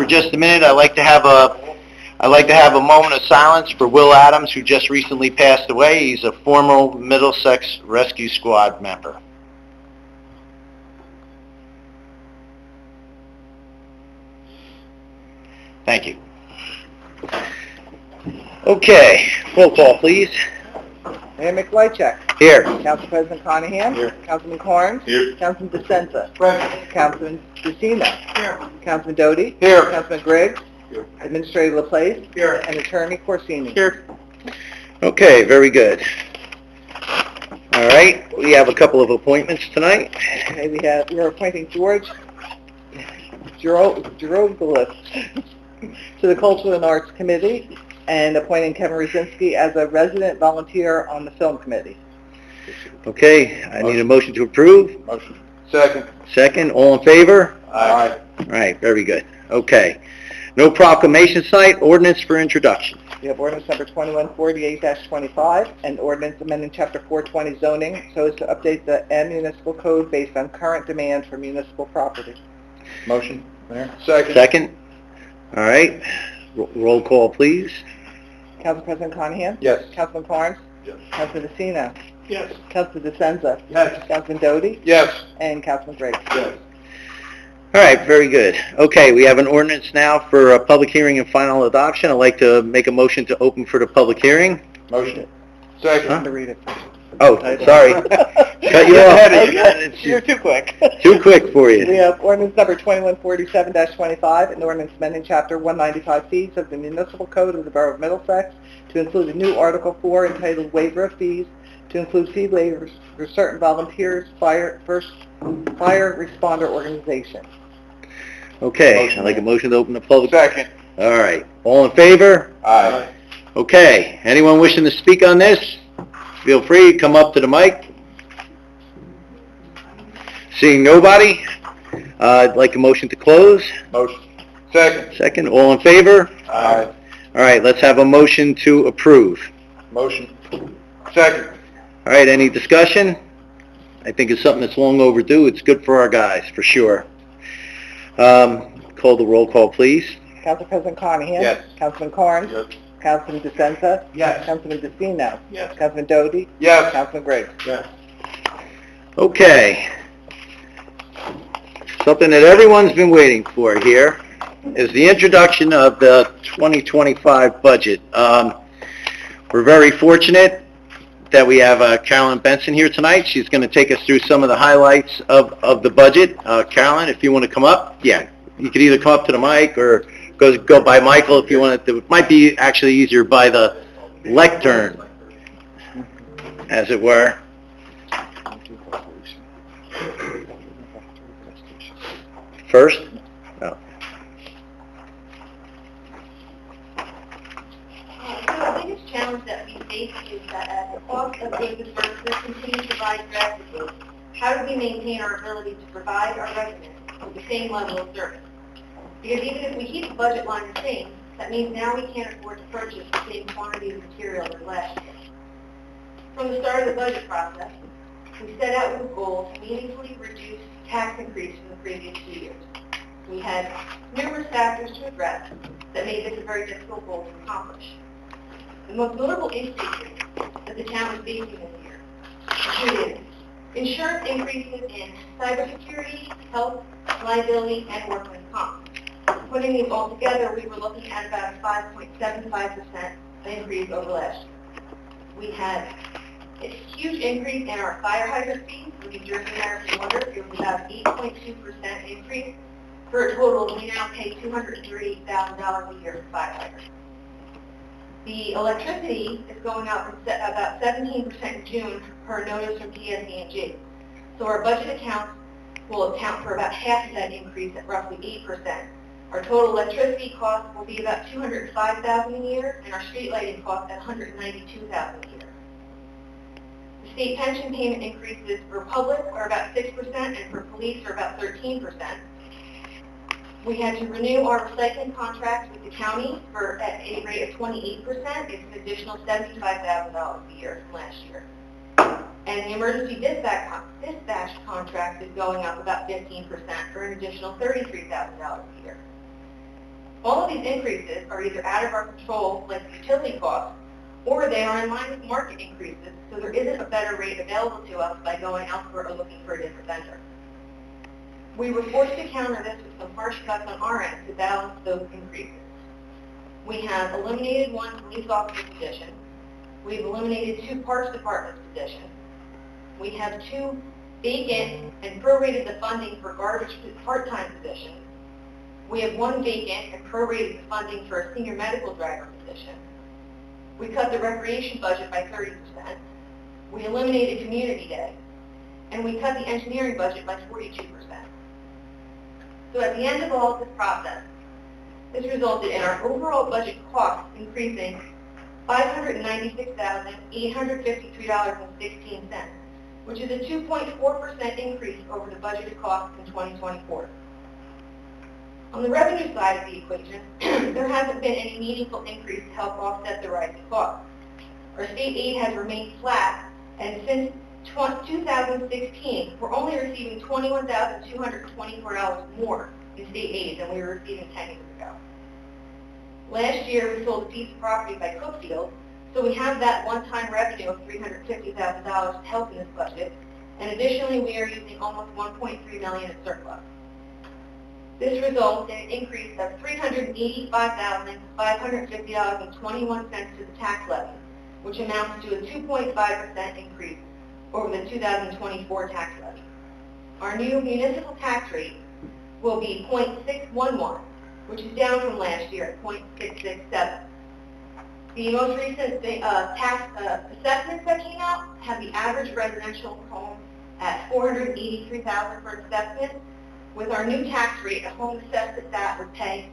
for just a minute. I'd like to have a moment of silence for Will Adams, who just recently passed away. He's a former Middlesex Rescue Squad member. Thank you. Okay, roll call, please. Mayor McWhitecheck. Here. Council President Conahan. Here. Councilman Corns. Here. Councilman DeSenza. Present. Councilman DeCina. Here. Councilman Doty. Here. Councilman Griggs. Here. Administrator LaPlace. Here. And Attorney Corsini. Here. Okay, very good. All right, we have a couple of appointments tonight. Okay, we're appointing George Giroglif to the Cultural and Arts Committee and appointing Kevin Rosinski as a resident volunteer on the Film Committee. Okay, I need a motion to approve. Motion. Second. Second, all in favor? Aye. All right, very good. Okay. No proclamation site, ordinance for introduction. We have ordinance number 2148-25 and ordinance amending Chapter 420 zoning so as to update the M municipal code based on current demand for municipal property. Motion. Mayor. Second. Second. All right. Roll call, please. Council President Conahan? Yes. Councilman Corns? Yes. Councilman DeCina? Yes. Councilman DeSenza? Yes. Councilman Doty? Yes. And Councilman Griggs? Yes. All right, very good. Okay, we have an ordinance now for a public hearing and final adoption. I'd like to make a motion to open for the public hearing. Motion. Second. I'm going to read it. Oh, sorry. Cut you off. You're too quick. Too quick for We you. have ordinance number 2147-25, an ordinance amending Chapter 195 fees of the Municipal Code of the Borough of Middlesex to include a new Article 4 entitled Waiver of Fees, to include fee waivers for certain volunteers, fire responder organizations. Okay, Motion. I'd like a motion to open the public. Second. All right, all in favor? Aye. Okay, anyone wishing to speak on this? Feel free to come up to the mic. Seeing nobody, I'd like a motion to close. Motion. Second. Second, all in favor? Aye. All right, let's have a motion to approve. Motion. Second. All right, any discussion? I think it's something that's long overdue. It's good for our guys, for sure. Call the roll call, please. Council President Conahan? Yes. Councilman Corns? Yes. Councilman DeSenza? Yes. Councilman DeCina? Yes. Councilman Doty? Yes. Councilman Griggs? Yes. Okay. Something that everyone's been waiting for here is the introduction of the 2025 budget. We're very fortunate that we have Carolyn Benson here tonight. She's going to take us through some of the highlights of the budget. Carolyn, if you want to come up, yeah, you could either come up to the mic or go by Michael if you want to. It might be actually easier by the lectern, as it were. First? No. The biggest challenge that we face is that as the cost of goods and services continues to rise drastically, how do we maintain our ability to provide our residents with the same level of service? Because even if we keep the budget line the same, that means now we can't afford to purchase the same quantity of material as last year. From the start of the budget process, we set out with a goal to meaningfully reduce tax increase from the previous 2 years. We had numerous factors to address that made this a very difficult goal to accomplish. The most notable increases that the town is facing this year included insurance increases in cybersecurity, health, liability, and workman's comp. Putting these all together, we were looking at about a 5.75% increase over last year. We had a huge increase in our fire hydrant fees. The New Jersey American Water, it was about 8.2% increase. For a total, we now pay $230,000 a year for fire hydrants. The electricity is going up about 17% in June per notice from PSE&G. So our budget accounts will account for about half of that increase at roughly 8%. Our total electricity cost will be about $205,000 a year, and our street lighting cost at $192,000 a year. The state pension payment increases for public are about 6%, and for police are about 13%. We had to renew our recycling contract with the county at a rate of 28%. It's an additional $75,000 a year from last year. And the emergency dispatch contract is going up about 15% for an additional $33,000 a year. All of these increases are either out of our control, like utility costs, or they are in line with market increases, so there isn't a better rate available to us by going elsewhere or looking for a different vendor. We were forced to counter this with some harsh cuts on our end to balance those increases. We have eliminated one police officer position. We've eliminated 2 parks department positions. We have 2 vacant and prorated the funding for garbage part-time positions. We have 1 vacant and prorated the funding for a senior medical driver position. We cut the recreation budget by 30%. We eliminated community day. And we cut the engineering budget by 42%. So at the end of all of this process, this resulted in our overall budget costs increasing $596,853.16, which is a 2.4% increase over the budgeted costs in 2024. On the revenue side of the equation, there hasn't been any meaningful increase to help offset the rising costs. Our state aid has remained flat, and since 2016, we're only receiving $21,224 more in state aid than we were receiving 10 years ago. Last year, we sold a piece of property by Cookfield, so we have that one-time revenue of $350,000 to help in this budget, and additionally, we are using almost $1.3 million in surplus. This results in an increase of $385,550.21 to the tax levy, which amounts to a 2.5% increase over the 2024 tax levy. Our new municipal tax rate will be 0.611, which is down from last year at 0.667. The most recent tax assessments that came out have the average residential home at $483,000 for assessment. With our new tax rate, a home assessed at that would pay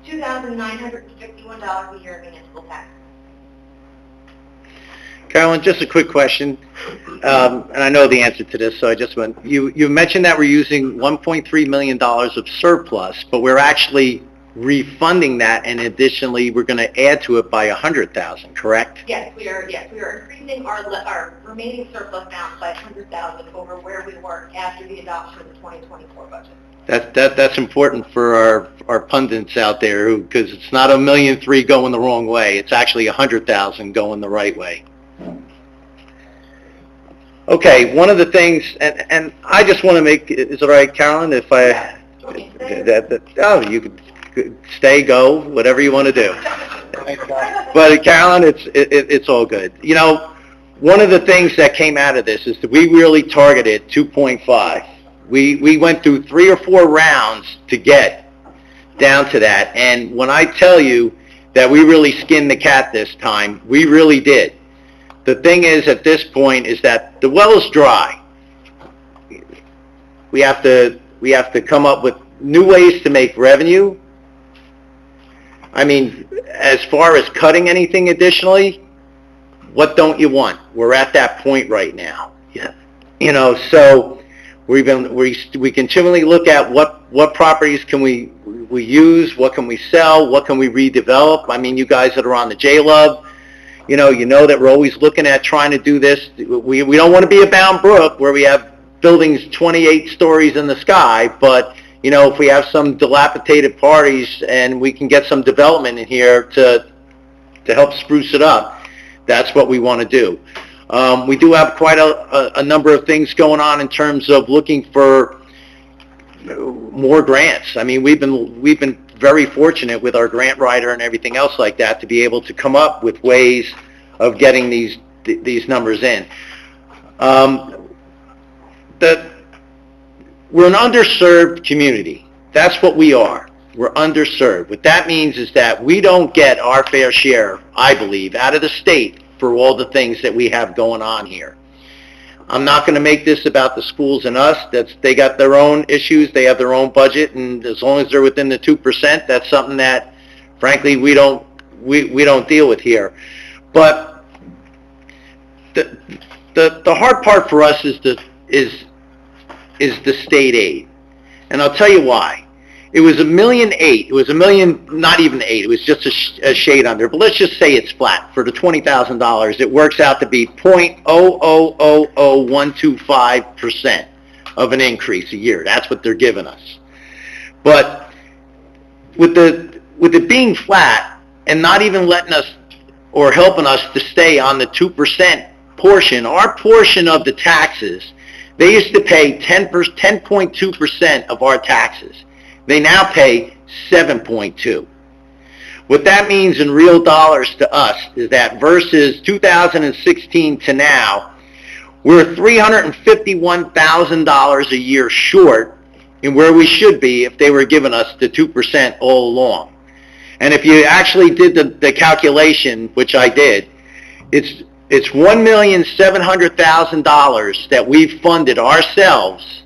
$2,951 a year in municipal tax. Carolyn, just a quick question, and I know the answer to this, so I just went, you mentioned that we're using $1.3 million of surplus, but we're actually refunding that, and additionally, we're going to add to it by $100,000, correct? Yes, we are increasing our remaining surplus balance by $100,000 over where we were after the adoption of the 2024 budget. That's important for our pundits out there, because it's not $1.3 million going the wrong way. It's actually $100,000 going the right way. Okay, one of the things, and I just want to make, is it all right, Carolyn, if I, you could stay, go, whatever you want to do. But Carolyn, it's all good. You know, one of the things that came out of this is that we really targeted 2.5. We went through 3 or 4 rounds to get down to that, and when I tell you that we really skinned the cat this time, we really did. The thing is, at this point, is that the well is dry. We have to come up with new ways to make revenue. I mean, as far as cutting anything additionally, what don't you want? We're at that point right now. Yeah. You know, so we continually look at what properties can we use, what can we sell, what can we redevelop. I mean, you guys that are on the J-Lub, you know that we're always looking at trying to do this. We don't want to be a Bound Brook where we have buildings 28 stories in the sky, but you know, if we have some dilapidated parties and we can get some development in here to help spruce it up, that's what we want to do. We do have quite a number of things going on in terms of looking for more grants. I mean, we've been very fortunate with our grant writer and everything else like that to be able to come up with ways of getting these numbers in. We're an underserved community. That's what we are. We're underserved. What that means is that we don't get our fair share, I believe, out of the state for all the things that we have going on here. I'm not going to make this about the schools and us. They got their own issues. They have their own budget, and as long as they're within the 2%, that's something that, frankly, we don't deal with here. But the hard part for us is the state aid, and I'll tell you why. It was $1.8 million. It was $1 million, not even 8. It was just a shade under. But let's just say it's flat for the $20,000. It works out to be 0.0000125% of an increase a year. That's what they're giving us. But with the with it being flat and not even letting us or helping us to stay on the 2% portion, our portion of the taxes, they used to pay 10.2% of our taxes. They now pay 7.2. What that means in real dollars to us is that versus 2016 to now, we're $351,000 a year short in where we should be if they were giving us the 2% all along. And if you actually did the calculation, which I did, it's $1,700,000 that we've funded ourselves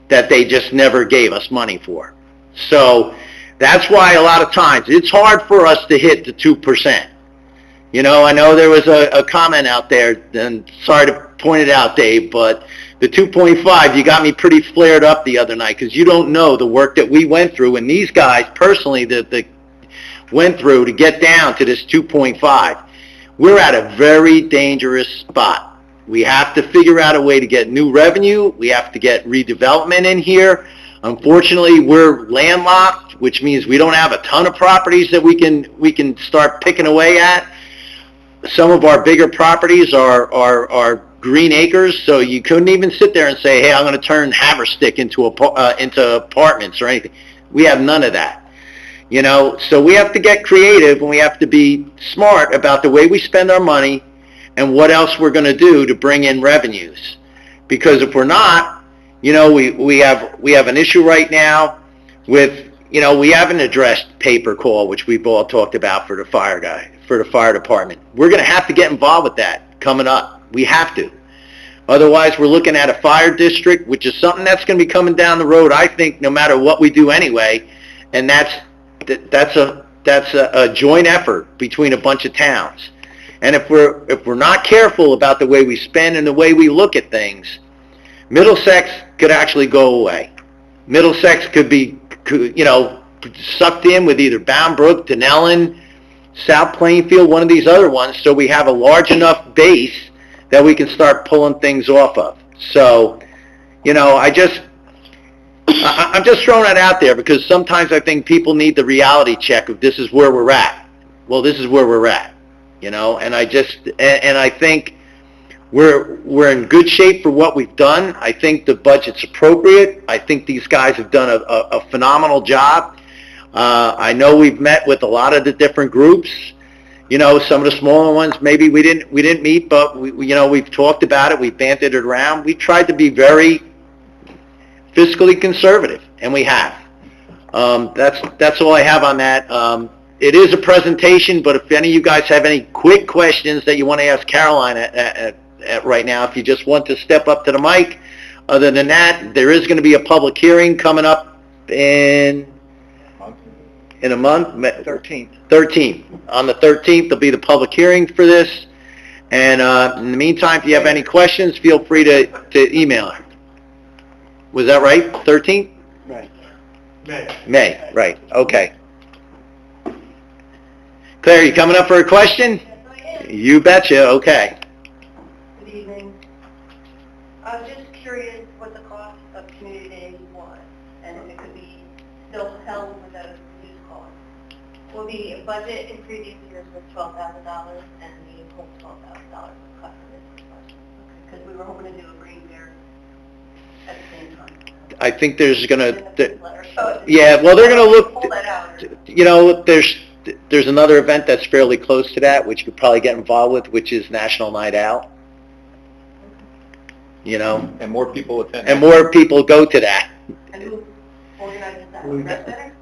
that they just never gave us money for. So that's why a lot of times it's hard for us to hit the 2%. You know, I know there was a comment out there, and sorry to point it out, Dave, but the 2.5, you got me pretty flared up the other night because you don't know the work that we went through, and these guys personally that went through to get down to this 2.5. We're at a very dangerous spot. We have to figure out a way to get new revenue. We have to get redevelopment in here. Unfortunately, we're landlocked, which means we don't have a ton of properties that we can start picking away at. Some of our bigger properties are green acres, so you couldn't even sit there and say, hey, I'm going to turn Haverstick into apartments or anything. We have none of that. You know, so we have to get creative and we have to be smart about the way we spend our money and what else we're going to do to bring in revenues. Because if we're not, you know, we have an issue right now with, you know, we haven't addressed pay-per call, which we've all talked about for the fire department. We're going to have to get involved with that coming up. We have to. Otherwise, we're looking at a fire district, which is something that's going to be coming down the road, I think, no matter what we do anyway. And that's a joint effort between a bunch of towns. And if we're not careful about the way we spend and the way we look at things, Middlesex could actually go away. Middlesex could be, you know, sucked in with either Bound Brook, Denellen, South Plainfield, one of these other ones, so we have a large enough base that we can start pulling things off of. So, you know, I'm just throwing that out there because sometimes I think people need the reality check of this is where we're at. Well, this is where we're at, you know, and I think we're in good shape for what we've done. I think the budget's appropriate. I think these guys have done a phenomenal job. I know we've met with a lot of the different groups. You know, some of the smaller ones maybe we didn't meet, but we've talked about it. We've bantered it around. We tried to be very fiscally conservative, and we have. That's all I have on that. It is a presentation, but if any of you guys have any quick questions that you want to ask Caroline at right now, if you just want to step up to the mic. Other than that, there is going to be a public hearing coming up in a month? 13th. On the 13th, there'll be the public hearing for this. And in the meantime, if you have any questions, feel free to email her. Was that right? 13th? Right. May, right. Okay. Claire, you coming up for a question? Yes, I am. You betcha. Okay. Good evening. I was just curious what the cost of community day was, and if it could be still held without a reduced cost. Will the budget in previous years was $12,000, and the whole $12,000 cost of this question? Because we were hoping to do a green bear at the same time. I think there's going to... Oh, Yeah, well, they're going to look... Pull that out. You know, there's another event that's fairly close to that, which you could probably get involved with, which is National Night Out. You know? And more people attend. And more people go to that. And who organizes that? The Rec Center?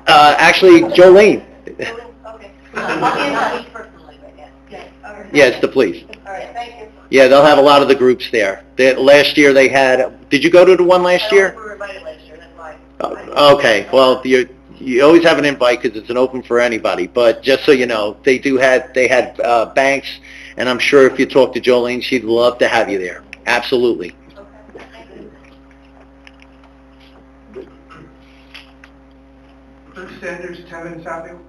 Actually, Jolene. Okay. Not me personally, but yeah. All right. Yeah, it's the police. All right, thank you. Yeah, they'll have a lot of the groups there. Last year they had... Did you go to the one last year? We were invited last year, that's why. Okay, well, you always have an invite because it's an open for anybody. But just so you know, they had banks, and I'm sure if you talk to Jolene, she'd love to have you there. Absolutely. Okay, thank you. Bruce Sanders, 10 in Southfield.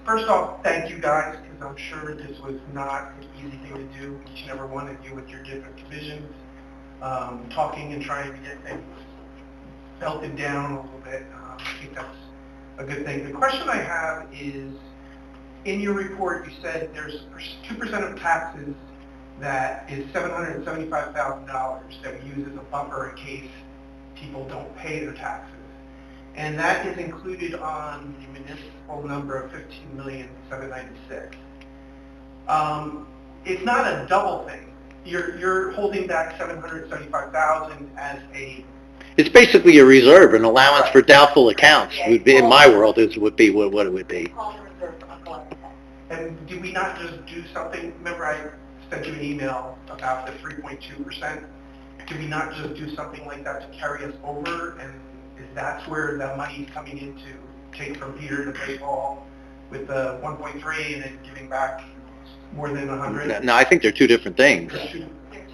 First off, thank you guys, because I'm sure this was not an easy thing to do, each and every one of you with your different divisions, talking and trying to get things belted down a little bit. I think that's a good thing. The question I have is, in your report, you said there's 2% of taxes that is $775,000 that we use as a buffer in case people don't pay their taxes. And that is included on the municipal number of $15,796,000. It's not a double thing. You're holding back $775,000 as a... It's basically a reserve, an allowance for doubtful accounts, would be, in my world, would be what it would be. And did we not just do something? Remember I sent you an email about the 3.2%. Did we not just do something like that to carry us over? And that's where the money's coming in to take from Peter to pay Paul with the 1.3 and then giving back more than 100? No, I think they're two different things. They're two different things.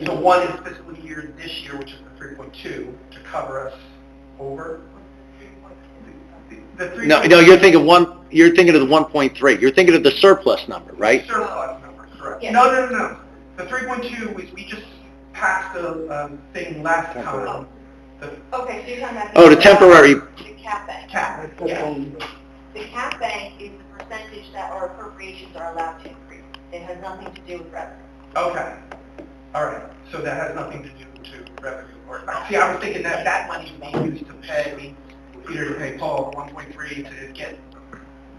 So one is fiscal year this year, which is the 3.2, to cover us over. The No, you're thinking you're thinking of the 1.3. You're thinking of the surplus number, right? Surplus number, correct. Yeah. No. The 3.2 was, we just passed a thing last time. Okay, so you're talking about... Oh, the temporary... The cap bank. Cap, yeah. The cap bank is the percentage that our appropriations are allowed to increase. It has nothing to do with revenue. Okay. All right. So that has nothing to do to revenue. See, I was thinking that that money would be used to pay Peter to pay Paul 1.3 to get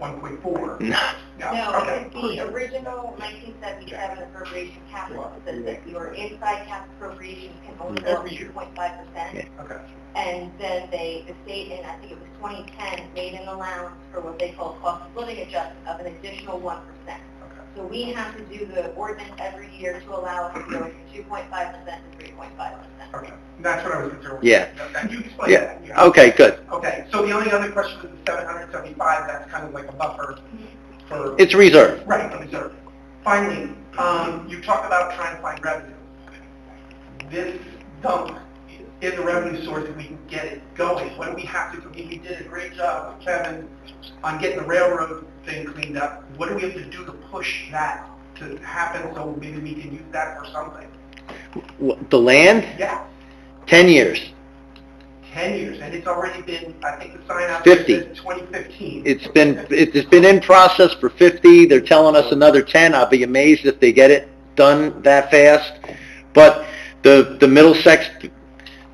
1.4. No. No, Okay. the original 1977 appropriation cap law says that your inside cap appropriations can only go up 2.5%. Okay. And then the state in, I think it was 2010, made an allowance for what they call cost of living adjustment of an additional 1%. So we have to do the ordinance every year to allow us to go from 2.5% to 3.5%. Okay. That's what I was concerned with. Yeah. And you explained Yeah. that. Yeah. Okay, good. Okay. So the only other question is the 775. That's kind of like a buffer for... It's reserve. Right, a reserve. Finally, you talk about trying to find revenue. This dump is a revenue source if we can get it going. What do we have to do? We did a great job with Kevin on getting the railroad thing cleaned up. What do we have to do to push that to happen so maybe we can use that for something? The land, Yeah, 10 years. 10 years, and it's already been, I think the sign out 50. says 2015. It's been in process for 50. They're telling us another 10. I'll be amazed if they get it done that fast. But the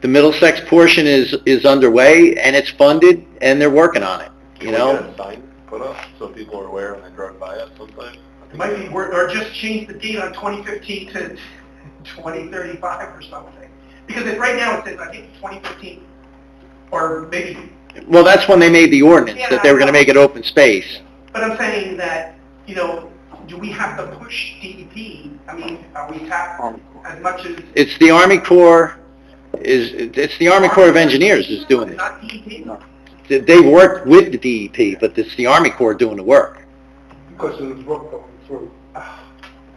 Middlesex portion is underway and it's funded and they're working on it. You know. Can we get a sign put up so people are aware when they drive by it sometime? It might be, or just change the date on 2015 to 2035 or something. Because right now it says, I think 2015, or maybe... Well, that's when they made the ordinance, that they were going to make it open space. But I'm saying that, you know, do we have to push DEP? I mean, are we tapped as much as... It's the Army Corps it's the Army Corps of Engineers is doing it. Not DEP? No. They work with the DEP, but it's the Army Corps doing the work. Because of the brook going through.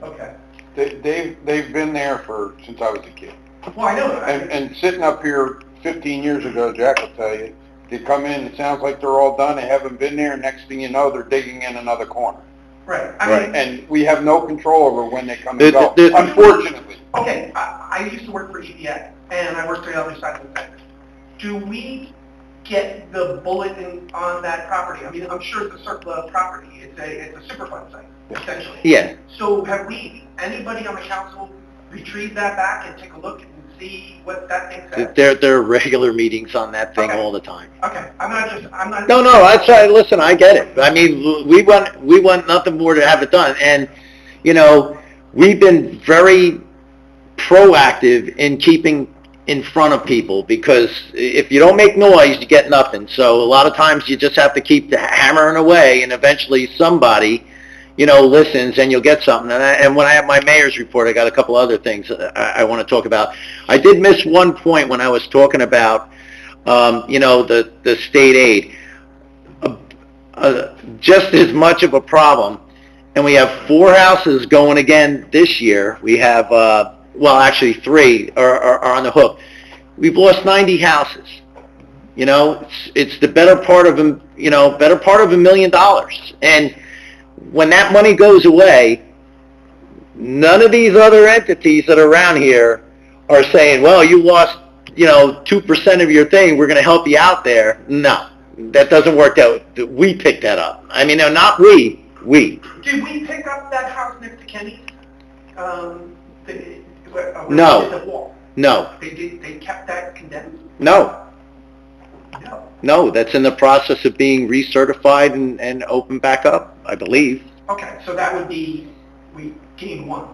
Okay. They've been there since I was a kid. Well, I know that. And sitting up here 15 years ago, Jack will tell you, they come in, it sounds like they're all done, they haven't been there, next thing you know, they're digging in another corner. Right. I mean, And we have no control over when they come and go, The- unfortunately. okay, I used to work for EPA, and I worked on the other side of the fence. Do we get the bulletin on that property? I mean, I'm sure it's a circular property. It's a Superfund site, essentially. Yeah. So have anybody on the council retrieved that back and take a look and see what that thing says? There are regular meetings on that thing Okay. all the time. Okay, I'm not... No, that's right. Listen, I get it. I mean, we want nothing more to have it done. And, you know, we've been very proactive in keeping in front of people because if you don't make noise, you get nothing. So a lot of times you just have to keep hammering away and eventually somebody, you know, listens and you'll get something. And when I have my mayor's report, I got a couple other things I want to talk about. I did miss one point when I was talking about, you know, the state aid. Just as much of a problem. And we have 4 houses going again this year. We have, well, actually 3 are on the hook. We've lost 90 houses. You know, it's the better part of $1 million. And when that money goes away, none of these other entities that are around here are saying, well, you lost, you know, 2% of your thing, we're going to help you out there. No. That doesn't work out. We picked that up. I mean, no, not we. Did we pick up that house next to Kenny's? Where No. they did the wall? No, They kept that condemned? no, No. no, that's in the process of being recertified and opened back up, I believe. Okay, so that would be, we gained one.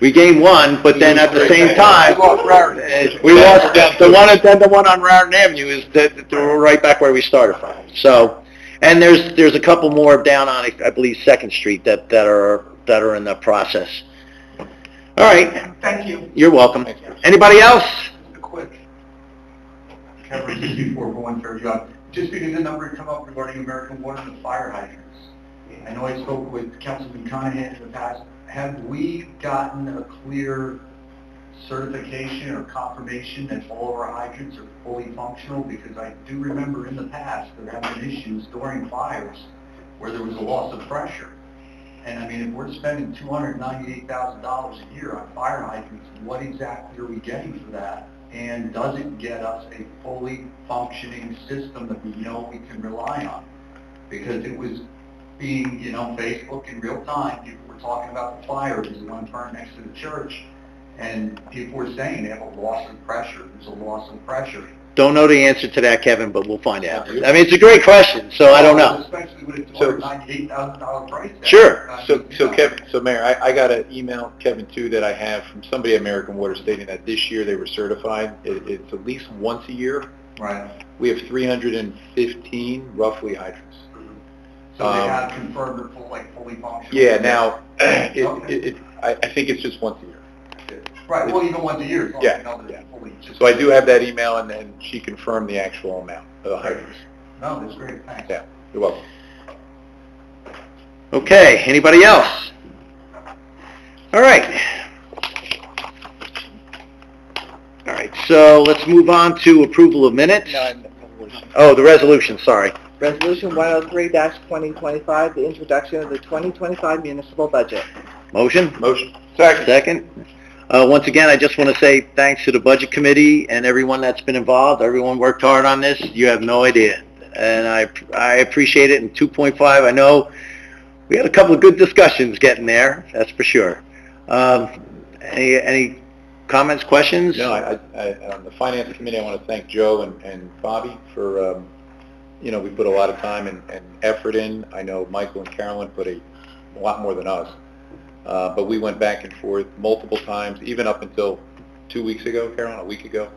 We gained one, but then at the same time, We lost Raritan. we lost the one on Raritan Avenue is that we're right back where we started from. So, and there's a couple more down on, I believe, 2nd Street that are in the process. All right, Thank you. you're welcome. Anybody else? Quick. Kevin, just before going for a job, just because the number had come up regarding American Water and the fire hydrants. I know I spoke with Councilman Conahan in the past. Have we gotten a clear certification or confirmation that all of our hydrants are fully functional? Because I do remember in the past there have been issues during fires where there was a loss of pressure. And I mean, if we're spending $298,000 a year on fire hydrants, what exactly are we getting for that? And does it get us a fully functioning system that we know we can rely on? Because it was being, Facebook in real time, people were talking about the fire, there's one turn next to the church, and people were saying they have a loss of pressure, there's a loss of pressure. Don't know the answer to that, Kevin, but we'll find out. I mean, it's a great question, so I don't know. Especially with a $298,000 price tag. Sure. So Mayor, I got an email, Kevin, too, that I have from somebody at American Water stating that this year they were certified. It's at least once a year. Right. We have 315 roughly hydrants. So they have confirmed they're fully functional? Yeah, now, I think it's just once a year. Right, well, even once a year, as long as you know that they're fully... So I do have that email, and then she confirmed the actual amount of the hydrants. No, that's great, thanks. Yeah, you're welcome. Okay, anybody else? All right. All right, so let's move on to approval of minutes. Oh, the resolution, sorry. Resolution 103-2025, the introduction of the 2025 municipal budget. Motion? Motion. Second. Once again, I just want to say thanks to the Budget Committee and everyone that's been involved. Everyone worked hard on this. You have no idea. And I appreciate it. And 2.5, I know we had a couple of good discussions getting there, that's for sure. Any comments, questions? No, I on the Finance Committee, I want to thank Joe and Bobby for, we put a lot of time and effort in. I know Michael and Carolyn put a lot more than us. But we went back and forth multiple times, even up until 2 weeks ago, Carolyn, a week ago,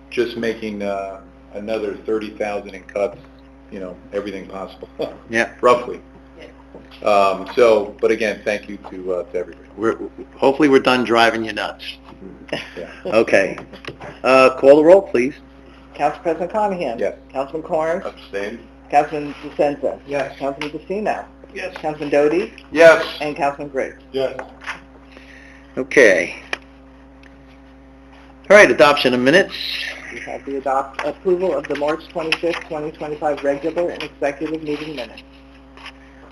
just making another 30,000 in cuts, everything possible. Yeah. Roughly. But again, thank you to everybody. Hopefully we're done driving you nuts. Yeah. Okay. Call the roll, please. Council President Conahan. Yes. Councilman Corns. Abstain. Councilman DeSenza. Yes. Councilman DeCino. Yes. Councilman Doty. Yes. And Councilman Griggs. Yes. Okay. All right, adoption of minutes. We have the approval of the March 25th, 2025 regular and executive meeting minutes.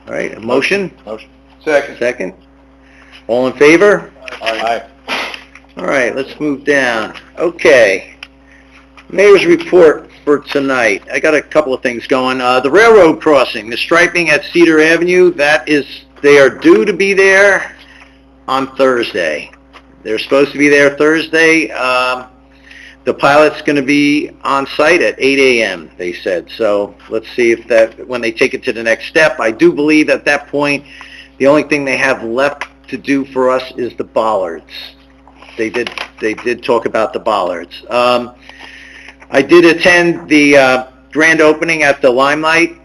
All right, a motion? Motion. Second. All in favor? Aye. All right, let's move down. Okay. Mayor's report for tonight. I got a couple of things going. The railroad crossing, the striping at Cedar Avenue, they are due to be there on Thursday. They're supposed to be there Thursday. The pilot's going to be on site at 8 a.m., they said. So let's see if when they take it to the next step. I do believe at that point, the only thing they have left to do for us is the bollards. They did talk about the bollards. I did attend the grand opening at the Limelight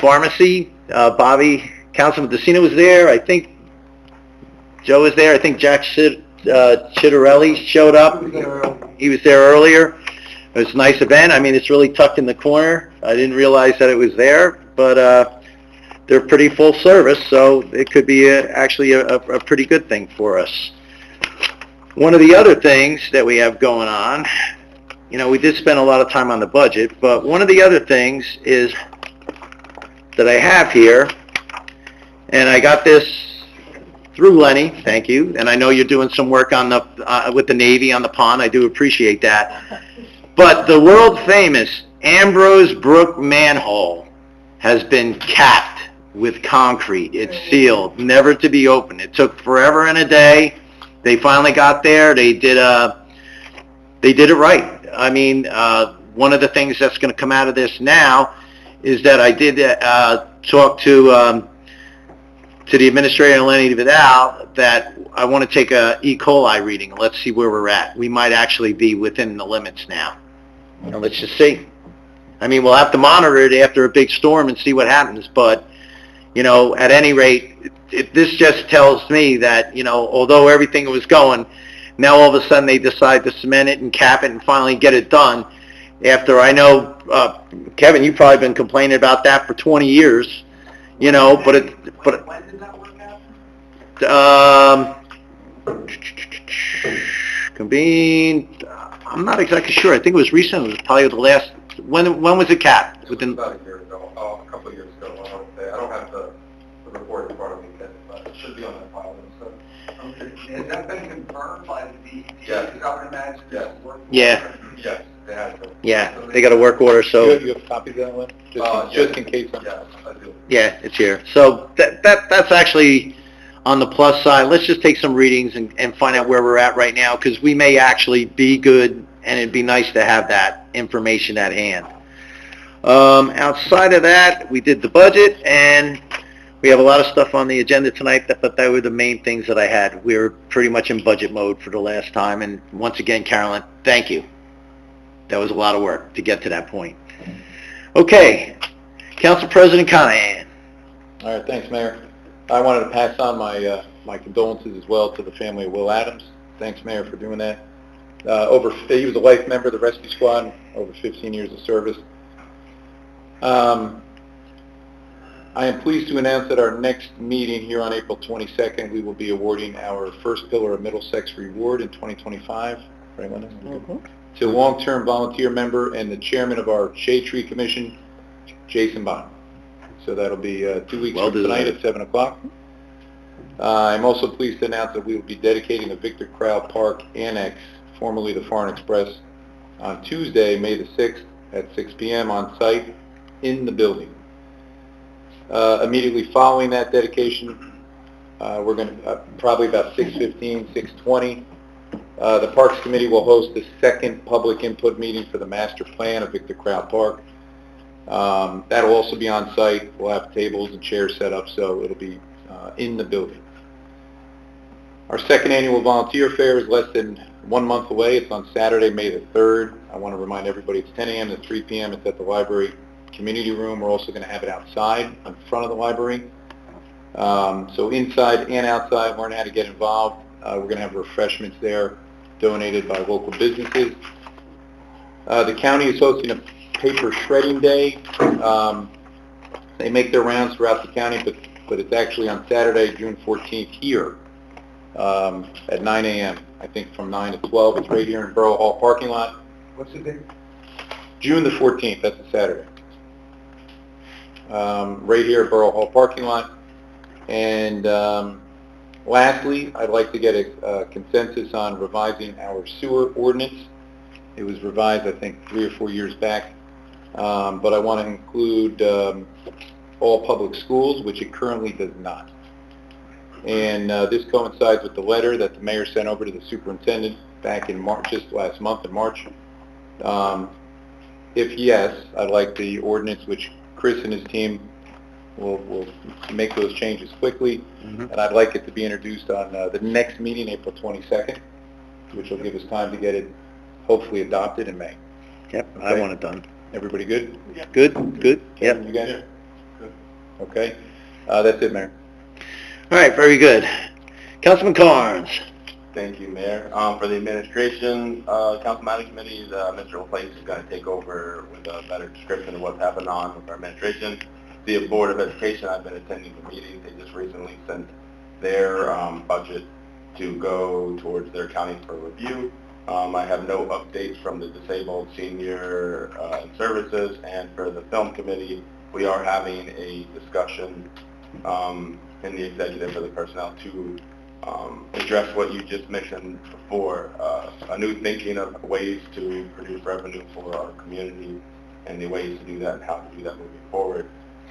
Pharmacy. Bobby, Councilman DeCino was there. I think Joe was there. I think Jack Chitterelli showed up. He was there earlier. It was a nice event. I mean, it's really tucked in the corner. I didn't realize that it was there, but they're pretty full service, so it could be actually a pretty good thing for us. One of the other things that we have going on, we did spend a lot of time on the budget, but one of the other things is that I have here, and I got this through Lenny, thank you, and I know you're doing some work on with the Navy on the pond. I do appreciate that. But the world famous Ambrose Brook manhole has been capped with concrete. It's sealed, never to be opened. It took forever and a day. They finally got there. They did it right. I mean, one of the things that's going to come out of this now is that I did talk to the administrator, Lenny Vidal, that I want to take a E. coli reading. Let's see where we're at. We might actually be within the limits now. And let's just see. I mean, we'll have to monitor it after a big storm and see what happens, but, you know, at any rate, this just tells me that, you know, although everything was going, now all of a sudden they decide to cement it and cap it and finally get it done. After, I know, Kevin, you've probably been complaining about that for 20 years, you know, but When did that work out? convened, I'm not exactly sure. I think it was recent. It was probably the last, when was it capped? Within, About a year ago, a couple of years ago, I want to say. I don't have the report in front of me, but it should be on that file. So. Has that been confirmed by the DEP? Yes. Because I would imagine Yes. this work. Yeah. Yes, it has been. yeah, they got a work order, so, You have copies of that one? Yes. Just in case. Yes, I do. yeah, it's here. So that's actually on the plus side. Let's just take some readings and find out where we're at right now, because we may actually be good, and it'd be nice to have that information at hand. Outside of that, we did the budget, and we have a lot of stuff on the agenda tonight, but that were the main things that I had. We were pretty much in budget mode for the last time, and once again, Carolyn, thank you. That was a lot of work to get to that point. Okay, Council President Conahan. All right, thanks, Mayor. I wanted to pass on my my condolences as well to the family of Will Adams. Thanks, Mayor, for doing that. He was a life member of the rescue squad, over 15 years of service. I am pleased to announce that our next meeting here on April 22nd, we will be awarding our first pillar of Middlesex Reward in 2025. Right, Linda? To long-term volunteer member and the chairman of our Shade Tree Commission, Jason Bond. So that'll be 2 weeks Well from tonight deserved. at 7 o'clock. I'm also pleased to announce that we will be dedicating the Victor Crowd Park Annex, formerly the Foreign Express, on Tuesday, May the 6th at 6 p.m. on site in the building. Immediately following that dedication, we're going to, probably about 6:15, 6:20, the Parks Committee will host the second public input meeting for the master plan of Victor Crowd Park. That'll also be on site. We'll have tables and chairs set up, so it'll be in the building. Our second annual volunteer fair is less than 1 month away. It's on Saturday, May the 3rd. I want to remind everybody it's 10 a.m. to 3 p.m. It's at the library community room. We're also going to have it outside in front of the library. So inside and outside, learn how to get involved. We're going to have refreshments there donated by local businesses. The county is hosting a paper shredding day. They make their rounds throughout the county, but it's actually on Saturday, June 14th here at 9 a.m. I think from 9 to 12. It's right here in Borough Hall parking lot. What's the date? June the 14th, that's a Saturday. Right here at Borough Hall parking lot. And lastly, I'd like to get a consensus on revising our sewer ordinance. It was revised, I think, 3 or 4 years back. But I want to include all public schools, which it currently does not. And this coincides with the letter that the mayor sent over to the superintendent back in March, just last month in March. If yes, I'd like the ordinance, which Chris and his team will make those changes quickly, and I'd like it to be introduced on the next meeting, April 22nd, which will give us time to get it hopefully adopted in May. Yep, Okay. I want it done. Everybody good? Good? Kevin, Yep. you guys? Good. Okay. That's it, Mayor. All right, very good. Councilman Carnes. Thank you, Mayor. For the administration, Council Management Committee, Mr. LaPlace is going to take over with a better description of what's happened on with our administration. The Board of Education, I've been attending the meetings. They just recently sent their budget to go towards their county for review. I have no updates from the Disabled Senior Services, and for the Film Committee, we are having a discussion in the executive for the personnel to address what you just mentioned before, a new thinking of ways to produce revenue for our community and the ways to do that and how to do that moving forward.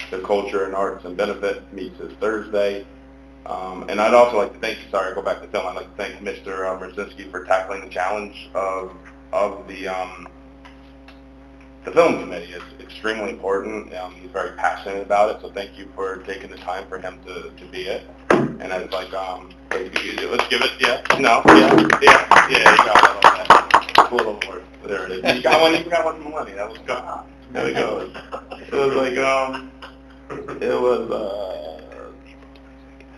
The Culture and Arts and Benefit meets this Thursday. And I'd also like to thank you, sorry, I go back to film, I'd like to thank Mr. Merzinski for tackling the challenge of the film committee. Is extremely important. He's very passionate about it, so thank you for taking the time for him to be it. And I was like, let's give it, yeah, no, yeah, you got it, a little more, there it is. You got one from Lenny, that was good. There we go. It was like, it was,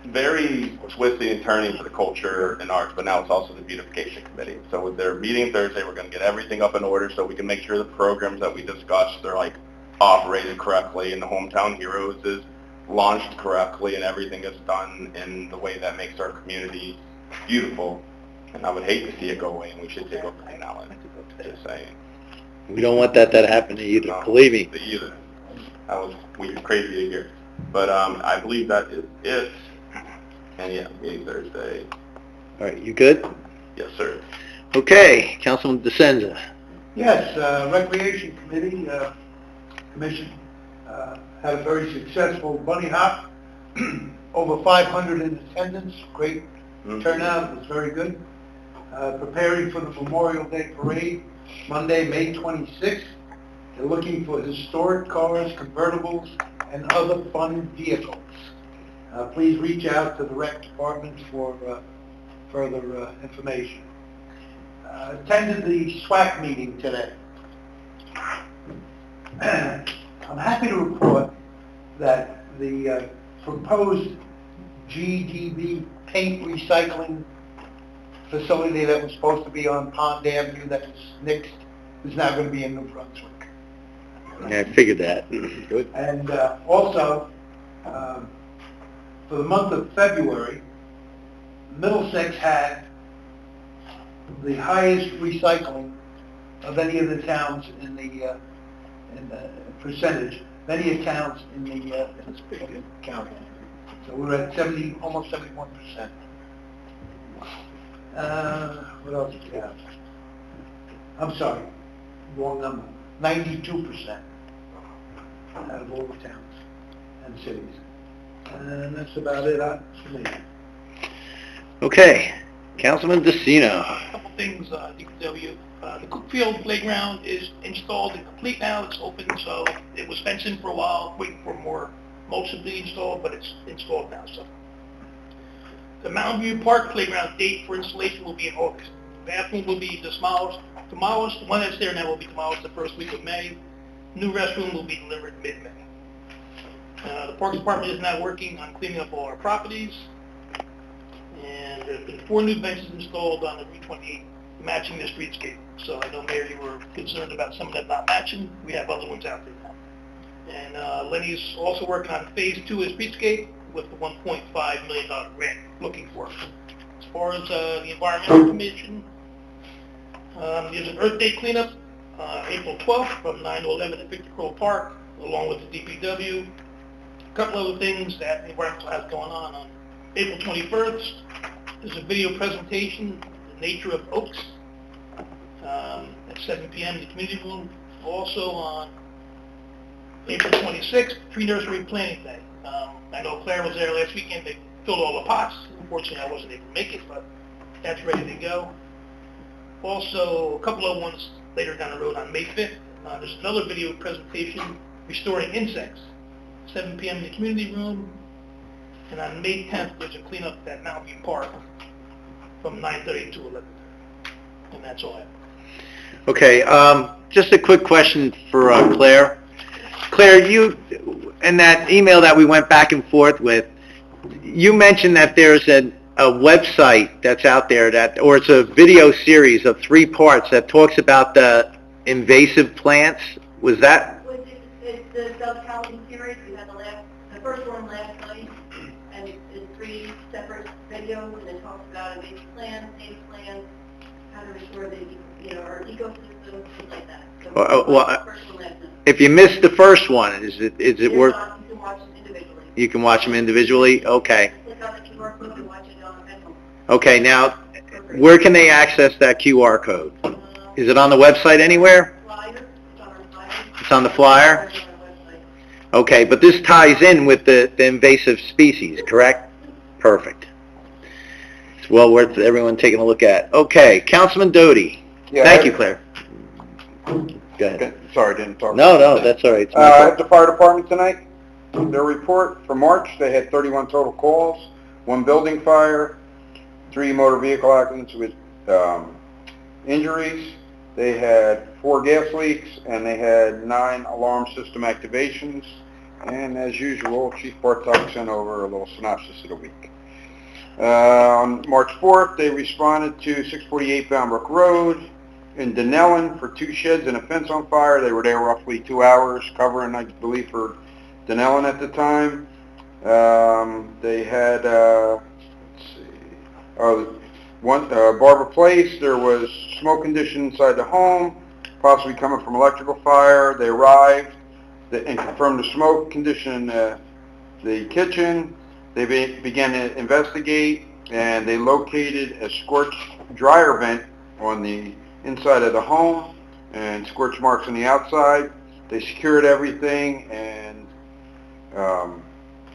very twisting and turning for the Culture and Arts, but now it's also the Beautification Committee. So with their meeting Thursday, we're going to get everything up in order so we can make sure the programs that we discussed, they're like operated correctly and the Hometown Heroes is launched correctly and everything is done in the way that makes our community beautiful. And I would hate to see it go away, and we should take over from now on. Just saying. We don't want that to happen either, No, believe me. Either. That was crazy to hear. But I believe that is it. And yeah, meeting Thursday. All right, you good? Yes, sir. Okay, Councilman DeSenza. Yes, Recreation Committee, Commission, had a very successful bunny hop. Over 500 in attendance, great turnout, it was very good. Preparing for the Memorial Day Parade, Monday, May 26th. They're looking for historic cars, convertibles, and other fun vehicles. Please reach out to the rec department for further information. Attended the SWAC meeting today. I'm happy to report that the proposed GDB paint recycling facility that was supposed to be on Pond Avenue that was nixed is now going to be in New Brunswick. Yeah, I figured that. Good. And also, for the month of February, Middlesex had the highest recycling of any of the towns in the percentage, many towns in the county. So we're at almost 71%. What else do we have? I'm sorry, wrong number. 92% out of all the towns and cities. And that's about it for me. Okay, Councilman DeCino. A couple things, DPW. The Cookfield playground is installed and complete now. It's open, so it was fencing for a while, waiting for more mulch to be installed, but it's installed now. So the Mountain View Park playground date for installation will be in August. The bathroom will be demolished. The one that's there now will be demolished the first week of May. New restroom will be delivered mid-May. The Parks Department is now working on cleaning up all our properties. And there's been 4 new benches installed on the Route 28 matching the streetscape. So I know, Mayor, you were concerned about some of that not matching. We have other ones out there now. And Lenny's also working on Phase 2 of streetscape with the $1.5 million grant looking for. As far as the Environmental Commission, there's an Earth Day cleanup April 12th from 9 to 11 at Victor Crow Park, along with the DPW. A couple other things that the Environmental has going on April 21st, there's a video presentation, The Nature of Oaks, at 7 p.m. in the community room. Also on April 26th, Tree Nursery Planting Day. I know Claire was there last weekend. They filled all the pots. Unfortunately, I wasn't able to make it, but that's ready to go. Also, a couple of ones later down the road on May 5th. There's another video presentation, Restoring Insects, 7 p.m. in the community room. And on May 10th, there's a cleanup at Mountain View Park from 9:30 to 11:30. And that's all I have. Okay, just a quick question for Claire. Claire, you, in that email that we went back and forth with, you mentioned that there's a website that's out there or it's a video series of 3 parts that talks about the invasive plants. Was that? It's the sub-housing series. We had the first one last night, and it's 3 separate videos, and it talks about invasive plants, native plants, how to restore our ecosystem, things like that. So Well, the first one last night. if you missed the first one, is it worth? You can watch them individually. You can watch them individually? Okay. Click on the QR code and watch it on Metro. Okay, now, where can they access that QR code? Is it on the website anywhere? It's on the flyer? Okay, but this ties in with the invasive species, correct? Perfect. It's well worth everyone taking a look at. Okay, Councilman Doty. Yeah, Thank you, Claire. Go ahead. Okay, sorry, I didn't talk. No, that's all right. It's my At fault. the fire department tonight, their report for March, they had 31 total calls, 1 building fire, 3 motor vehicle accidents with injuries. They had 4 gas leaks, and they had 9 alarm system activations. And as usual, Chief Bartok sent over a little synopsis of the week. On March 4th, they responded to 648 Boundbrook Road in Denellen for 2 sheds and a fence on fire. They were there roughly 2 hours, covering, I believe, for Denellen at the time. They had, let's see, Barber Place, there was smoke condition inside the home, possibly coming from electrical fire. They arrived and confirmed the smoke condition in the kitchen. They began to investigate, and they located a scorched dryer vent on the inside of the home and scorch marks on the outside. They secured everything, and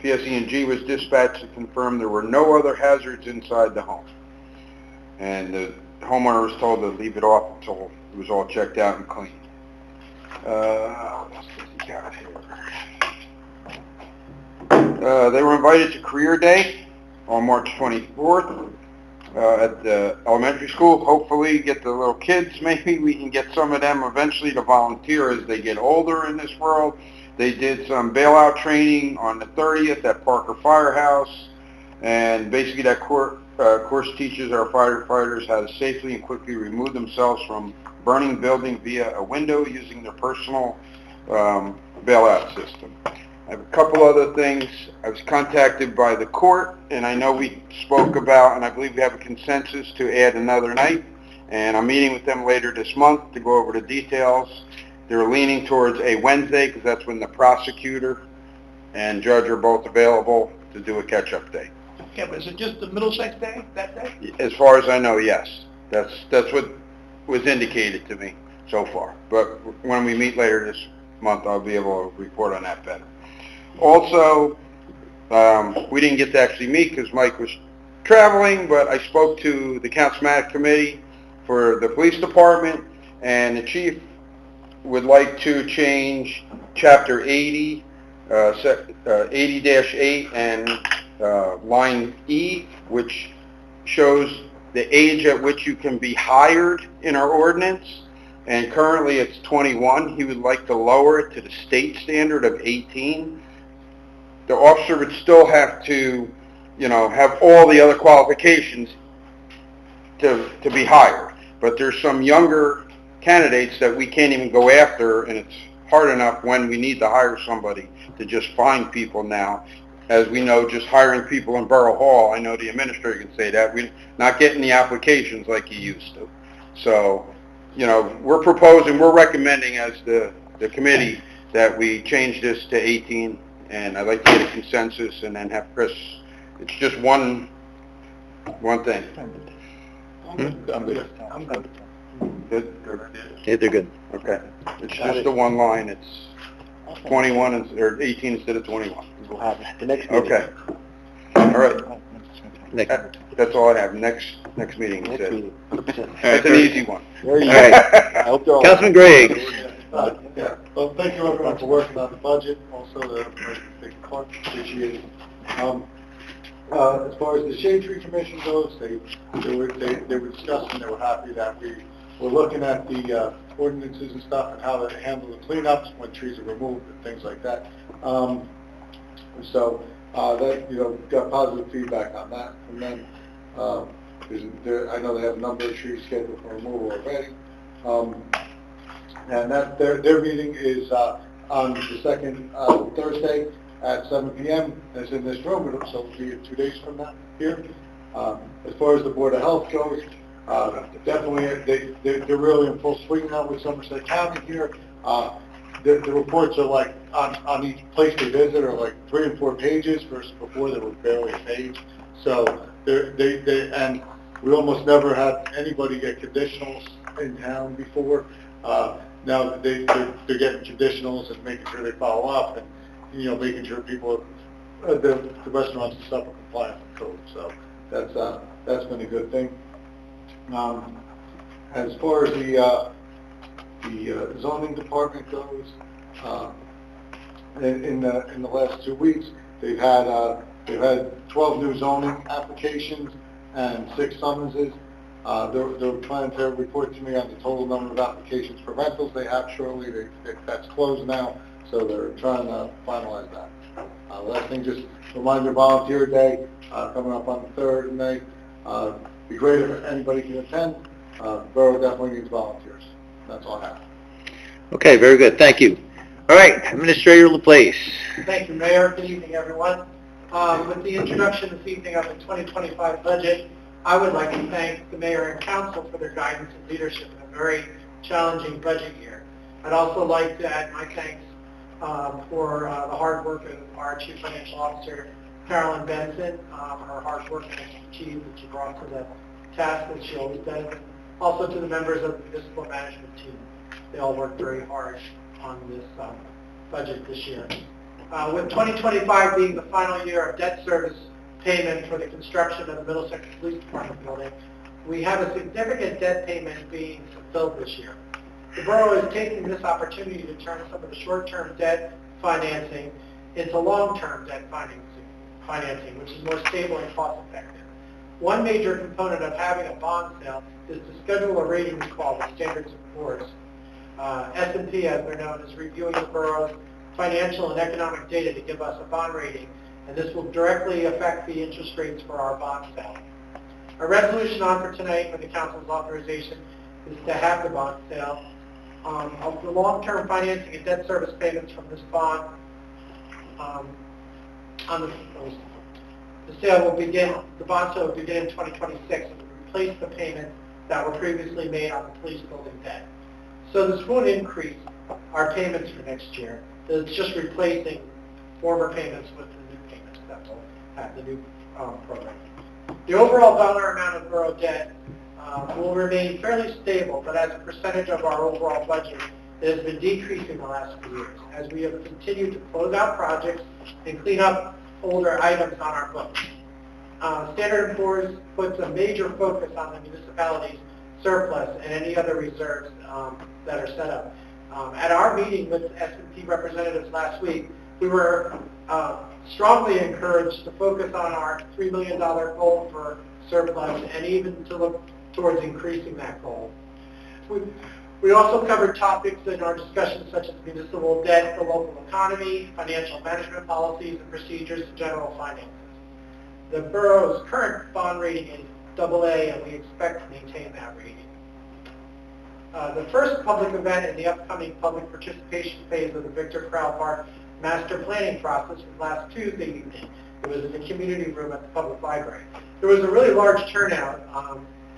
PSE&G was dispatched to confirm there were no other hazards inside the home. And the homeowner was told to leave it off until it was all checked out and cleaned. What else does he got here? They were invited to Career Day on March 24th at the elementary school. Hopefully get the little kids, maybe we can get some of them eventually to volunteer as they get older in this world. They did some bailout training on the 30th at Parker Firehouse, and basically that course teaches our firefighters how to safely and quickly remove themselves from burning building via a window using their personal bailout system. I have a couple other things. I was contacted by the court, and I know we spoke about, and I believe we have a consensus to add another night, and I'm meeting with them later this month to go over the details. They're leaning towards a Wednesday because that's when the prosecutor and judge are both available to do a catch-up day. Okay, but is it just the Middlesex Day, that day? As far as I know, yes. That's what was indicated to me so far. But when we meet later this month, I'll be able to report on that better. Also, we didn't get to actually meet because Mike was traveling, but I spoke to the Councilmanic Committee for the police department, and the chief would like to change Chapter 80, 80-8 and line E, which shows the age at which you can be hired in our ordinance, and currently it's 21. He would like to lower it to the state standard of 18. The officer would still have to, have all the other qualifications to be hired. But there's some younger candidates that we can't even go after, and it's hard enough when we need to hire somebody to just find people now. As we know, just hiring people in Borough Hall, I know the administrator can say that, we're not getting the applications like you used to. So, we're recommending as the committee that we change this to 18, and I'd like to get a consensus and then have Chris, it's just one thing. I'm good. Good? Yeah, they're good. Okay. It's just the one line, it's 21 or 18 instead of 21. The next meeting. Okay. All right. That's all I have. Next meeting, you said. That's an easy one. All right. Councilman Griggs. Yeah, well, thank you everyone for working on the budget, also the clerk, appreciate it. As far as the Shade Tree Commission goes, they were discussing, they were happy that we were looking at the ordinances and stuff and how to handle the cleanups when trees are removed and things like that. So that, got positive feedback on that. And then I know they have a number of trees scheduled for removal already. And that their meeting is on the second Thursday at 7 p.m. It's in this room, so it'll be 2 days from now here. As far as the Board of Health goes, definitely they're really in full swing now with Somerset County here. The reports are like on each place they visit are like 3 and 4 pages versus before there was barely a page. So and we almost never had anybody get conditionals in town before. Now they're getting conditionals and making sure they follow up and, making sure people, the restaurants and stuff are compliant with code. So that's been a good thing. As far as the zoning department goes, in the last 2 weeks, they've had 12 new zoning applications and 6 summonses. They're planning to report to me on the total number of applications for rentals they have shortly. That's closed now, so they're trying to finalize that. Last thing, just reminder, Volunteer Day coming up on the 3rd of May. Be great if anybody can attend. The borough definitely needs volunteers. That's all I have. Okay, very good. Thank you. All right, Administrator Laplace. Thank you, Mayor. Good evening, everyone. With the introduction this evening of the 2025 budget, I would like to thank the Mayor and Council for their guidance and leadership in a very challenging budget year. I'd also like to add my thanks for the hard work of our Chief Financial Officer, Carolyn Benson, her hard work and expertise that she brought to the task that she always does. Also to the members of the municipal management team. They all worked very hard on this budget this year. With 2025 being the final year of debt service payment for the construction of the Middlesex Police Department building, we have a significant debt payment being fulfilled this year. The borough is taking this opportunity to turn some of the short-term debt financing into long-term debt financing, which is more stable and cost-effective. One major component of having a bond sale is to schedule a ratings call with Standards & Poor's. S&P, as they're known, is reviewing the borough's financial and economic data to give us a bond rating, and this will directly affect the interest rates for our bond sale. A resolution on for tonight with the council's authorization is to have the bond sale. Of the long-term financing and debt service payments from this bond, the bond sale will begin in 2026 and will replace the payments that were previously made on the police building debt. So this won't increase our payments for next year. It's just replacing former payments with the new payments that will have the new program. The overall dollar amount of borough debt will remain fairly stable, but as a percentage of our overall budget, it has been decreasing the last few years as we have continued to close out projects and clean up older items on our books. Standard & Poor's puts a major focus on the municipality's surplus and any other reserves that are set up. At our meeting with S&P representatives last week, we were strongly encouraged to focus on our $3 million goal for surplus and even to look towards increasing that goal. We also covered topics in our discussions such as municipal debt, the local economy, financial management policies and procedures, and general finances. The borough's current bond rating is AA, and we expect to maintain that rating. The first public event in the upcoming public participation phase of the Victor Crowell Park master planning process was last Tuesday evening. It was in the community room at the public library. There was a really large turnout,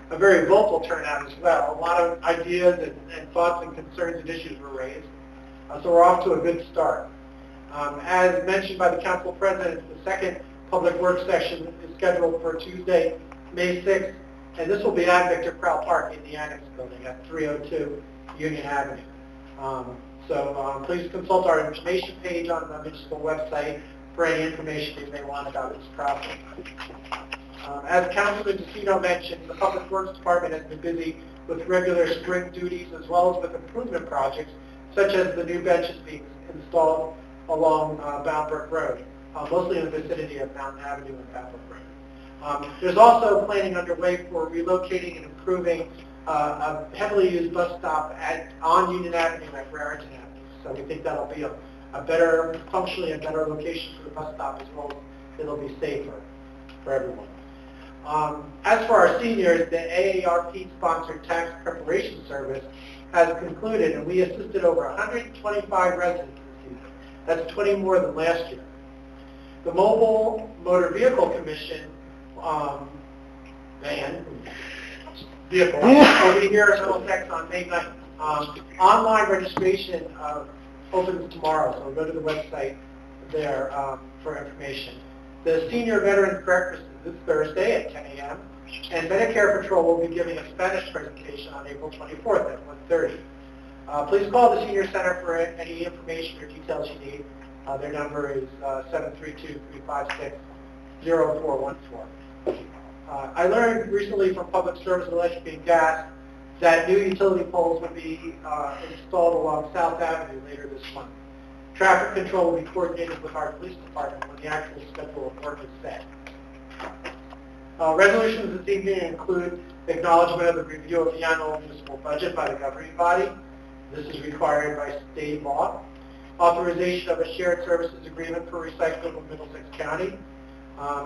a very vocal turnout as well. A lot of ideas and thoughts and concerns and issues were raised. So we're off to a good start. As mentioned by the council president, the second public work session is scheduled for Tuesday, May 6th, and this will be at Victor Crowell Park in the Annex Building at 302 Union Avenue. Please consult our information page on the municipal website for any information you may want about this process. As Councilman DeCino mentioned, the Public Works Department has been busy with regular spring duties as well as with improvement projects, such as the new benches being installed along Boundbrook Road, mostly in the vicinity of Mountain Avenue and Boundbrook Road. There's also planning underway for relocating and improving a heavily used bus stop on Union Avenue at Raritan Avenue. So we think that'll be a better, functionally a better location for the bus stop, as well as it'll be safer for everyone. As for our seniors, the AARP-sponsored tax preparation service has concluded, and we assisted over 125 residents this season. That's 20 more than last year. The Mobile Motor Vehicle Commission vehicle will be here at Middlesex on May 9th. Online registration opens tomorrow, so go to the website there for information. The Senior Veterans Breakfast is this Thursday at 10 a.m. And Medicare Patrol will be giving a Spanish presentation on April 24th at 1:30. Please call the Senior Center for any information or details you need. Their number is 732-356-0414. I learned recently from Public Service Electric and Gas that new utility poles will be installed along South Avenue later this month. Traffic control will be coordinated with our police department when the actual schedule of work is set. Resolutions this evening include acknowledgement of the review of the annual municipal budget by the governing body. This is required by state law. Authorization of a shared services agreement for recycling in Middlesex County.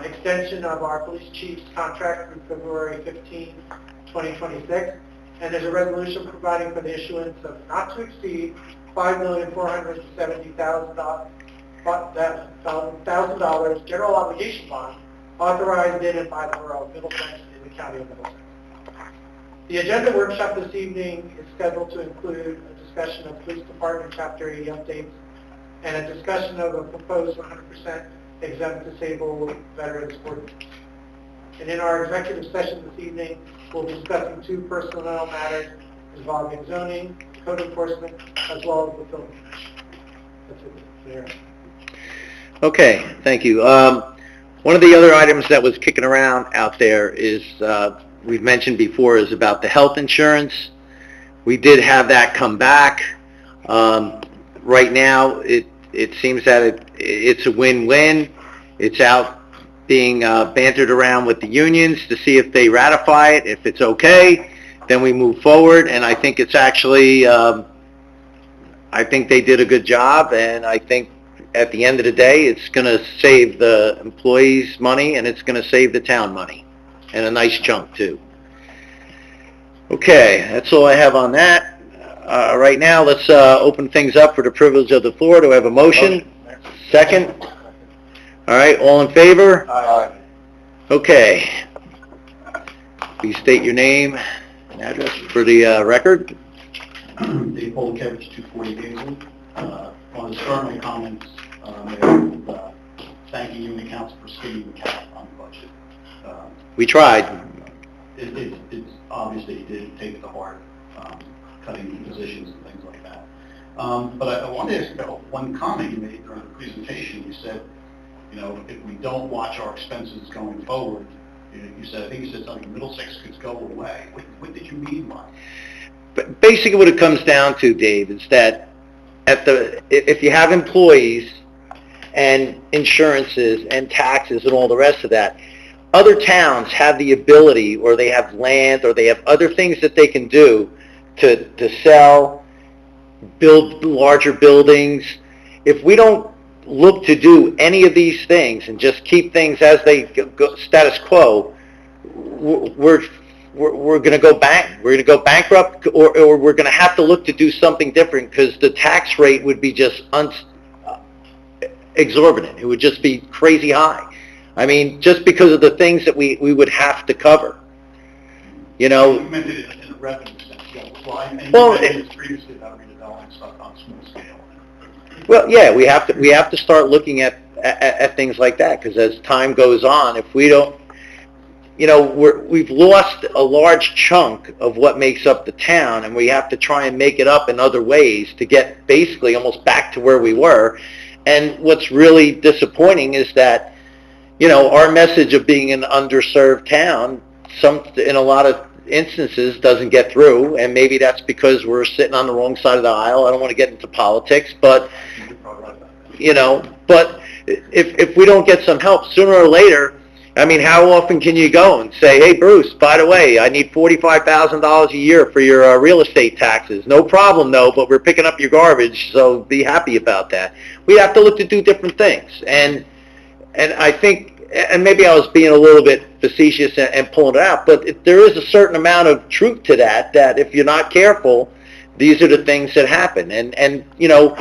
Extension of our police chief's contract through February 15, 2026. And there's a resolution providing for the issuance of not to exceed $5,470,000 general obligation bond authorized in and by the Borough of Middlesex in the County of Middlesex. The agenda workshop this evening is scheduled to include a discussion of Police Department Chapter 80 updates and a discussion of a proposed 100% exempt disabled veterans ordinance. And in our executive session this evening, we'll be discussing 2 personnel matters involving zoning, code enforcement, as well as the film commission. That's it, Mayor. Okay, thank you. One of the other items that was kicking around out there is, we've mentioned before, is about the health insurance. We did have that come back. Right now, it seems that it's a win-win. It's out being bantered around with the unions to see if they ratify it. If it's okay, then we move forward, and I think it's actually, I think they did a good job, and I think at the end of the day, it's going to save the employees money, and it's going to save the town money, and a nice chunk, too. Okay, that's all I have on that. Right now, let's open things up for the privilege of the floor. Do I have a motion? Second? All right, all in favor? Aye. Okay. Please state your name and address for the record. Dave Polakevich, 240 Hazel. I want to start my comments, Mayor, with thanking you and the council for sticking the cap on the budget. We tried. It's obviously you did take it to heart, cutting positions and things like that. But I wanted to ask about one comment you made during the presentation. You said, you know, if we don't watch our expenses going forward, you said, I think you said something, Middlesex could go away. What did you mean by it? But basically what it comes down to, Dave, is that if you have employees and insurances and taxes and all the rest of that, other towns have the ability, or they have land, or they have other things that they can do to sell, build larger buildings. If we don't look to do any of these things and just keep things as they go, status quo, we're going to go bankrupt, or we're going to have to look to do something different, because the tax rate would be just exorbitant. It would just be crazy high. I mean, just because of the things that we would have to cover. You know. You meant it in a revenue sense, yeah. Well, you mentioned previously about redeveloping stuff on a small scale. Well, yeah, we have to start looking at things like that, because as time goes on, if we don't, you know, we've lost a large chunk of what makes up the town, and we have to try and make it up in other ways to get basically almost back to where we were. And what's really disappointing is that, you know, our message of being an underserved town, in a lot of instances, doesn't get through, and maybe that's because we're sitting on the wrong side of the aisle. I don't want to get into politics, but, you know, but if we don't get some help sooner or later, I mean, how often can you go and say, hey, Bruce, by the way, I need $45,000 a year for your real estate taxes. No problem, though, but we're picking up your garbage, so be happy about that. We have to look to do different things. And I think, and maybe I was being a little bit facetious and pulling it out, but there is a certain amount of truth to that if you're not careful, these are the things that happen. And you know,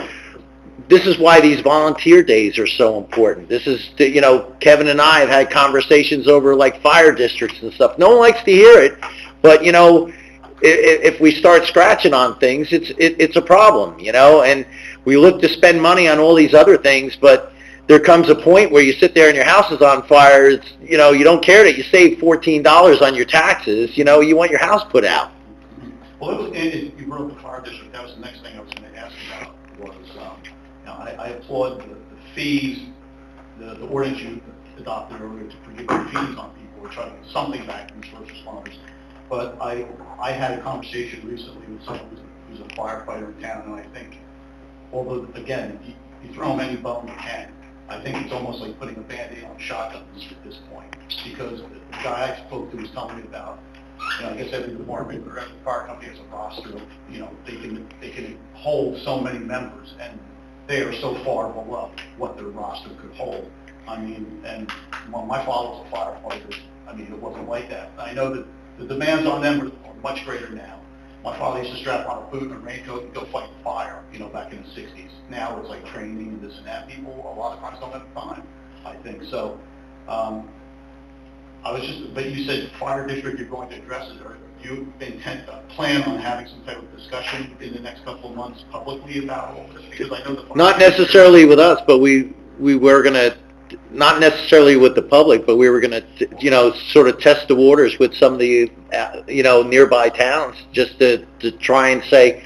this is why these volunteer days are so important. This is, you know, Kevin and I have had conversations over like fire districts and stuff. No one likes to hear it, but you know, if we start scratching on things, it's a problem, you know, and we look to spend money on all these other things, but there comes a point where you sit there and your house is on fire, it's, you know, you don't care that you save $14 on your taxes, you know, you want your house put out. Well, it was, and you brought up the fire district, that was the next thing I was going to ask about, was, you know, I applaud the fees, the ordinance you adopted earlier to forgive the fees on people, or try to get something back from first responders. But I had a conversation recently with someone who's a firefighter in town, and I think, although, again, you throw them any bone you can, I think it's almost like putting a Band-Aid on shotguns at this point, because the guy I spoke to was telling me about, you know, I guess every department or every fire company has a roster of, you know, they can hold so many members, and they are so far below what their roster could hold. I mean, and when my father was a firefighter, I mean, it wasn't like that. I know that the demands on them are much greater now. My father used to strap on a boot and a raincoat and go fight the fire, you know, back in the 60s. Now it's like training and this and that. People a lot of times don't have time, I think. So, I was just, but you said fire district, you're going to address it. Or you plan on having some type of discussion in the next couple of months publicly about all this? Because I know the Not necessarily with us, but we were going to, not necessarily with the public, but we were going to, you know, sort of test the waters with some of the, you know, nearby towns, just to try and say,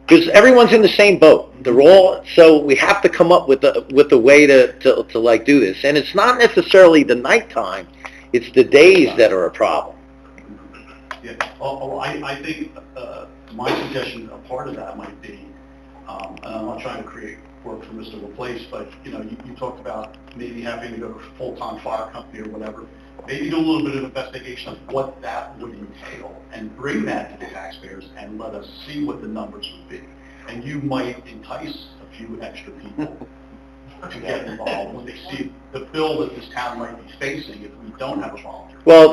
because everyone's in the same boat. They're all, so we have to come up with a way to like do this. And it's not necessarily the nighttime, it's the days that are a problem. Yeah, I think my suggestion, a part of that might be, and I'm not trying to create work for Mr. LaPlace, but you know, you talked about maybe having to go to a full-time fire company or whatever. Maybe do a little bit of investigation of what that would entail and bring that to the taxpayers and let us see what the numbers would be. And you might entice a few extra people to get involved when they see the bill that this town might be facing if we don't have a volunteer. Well,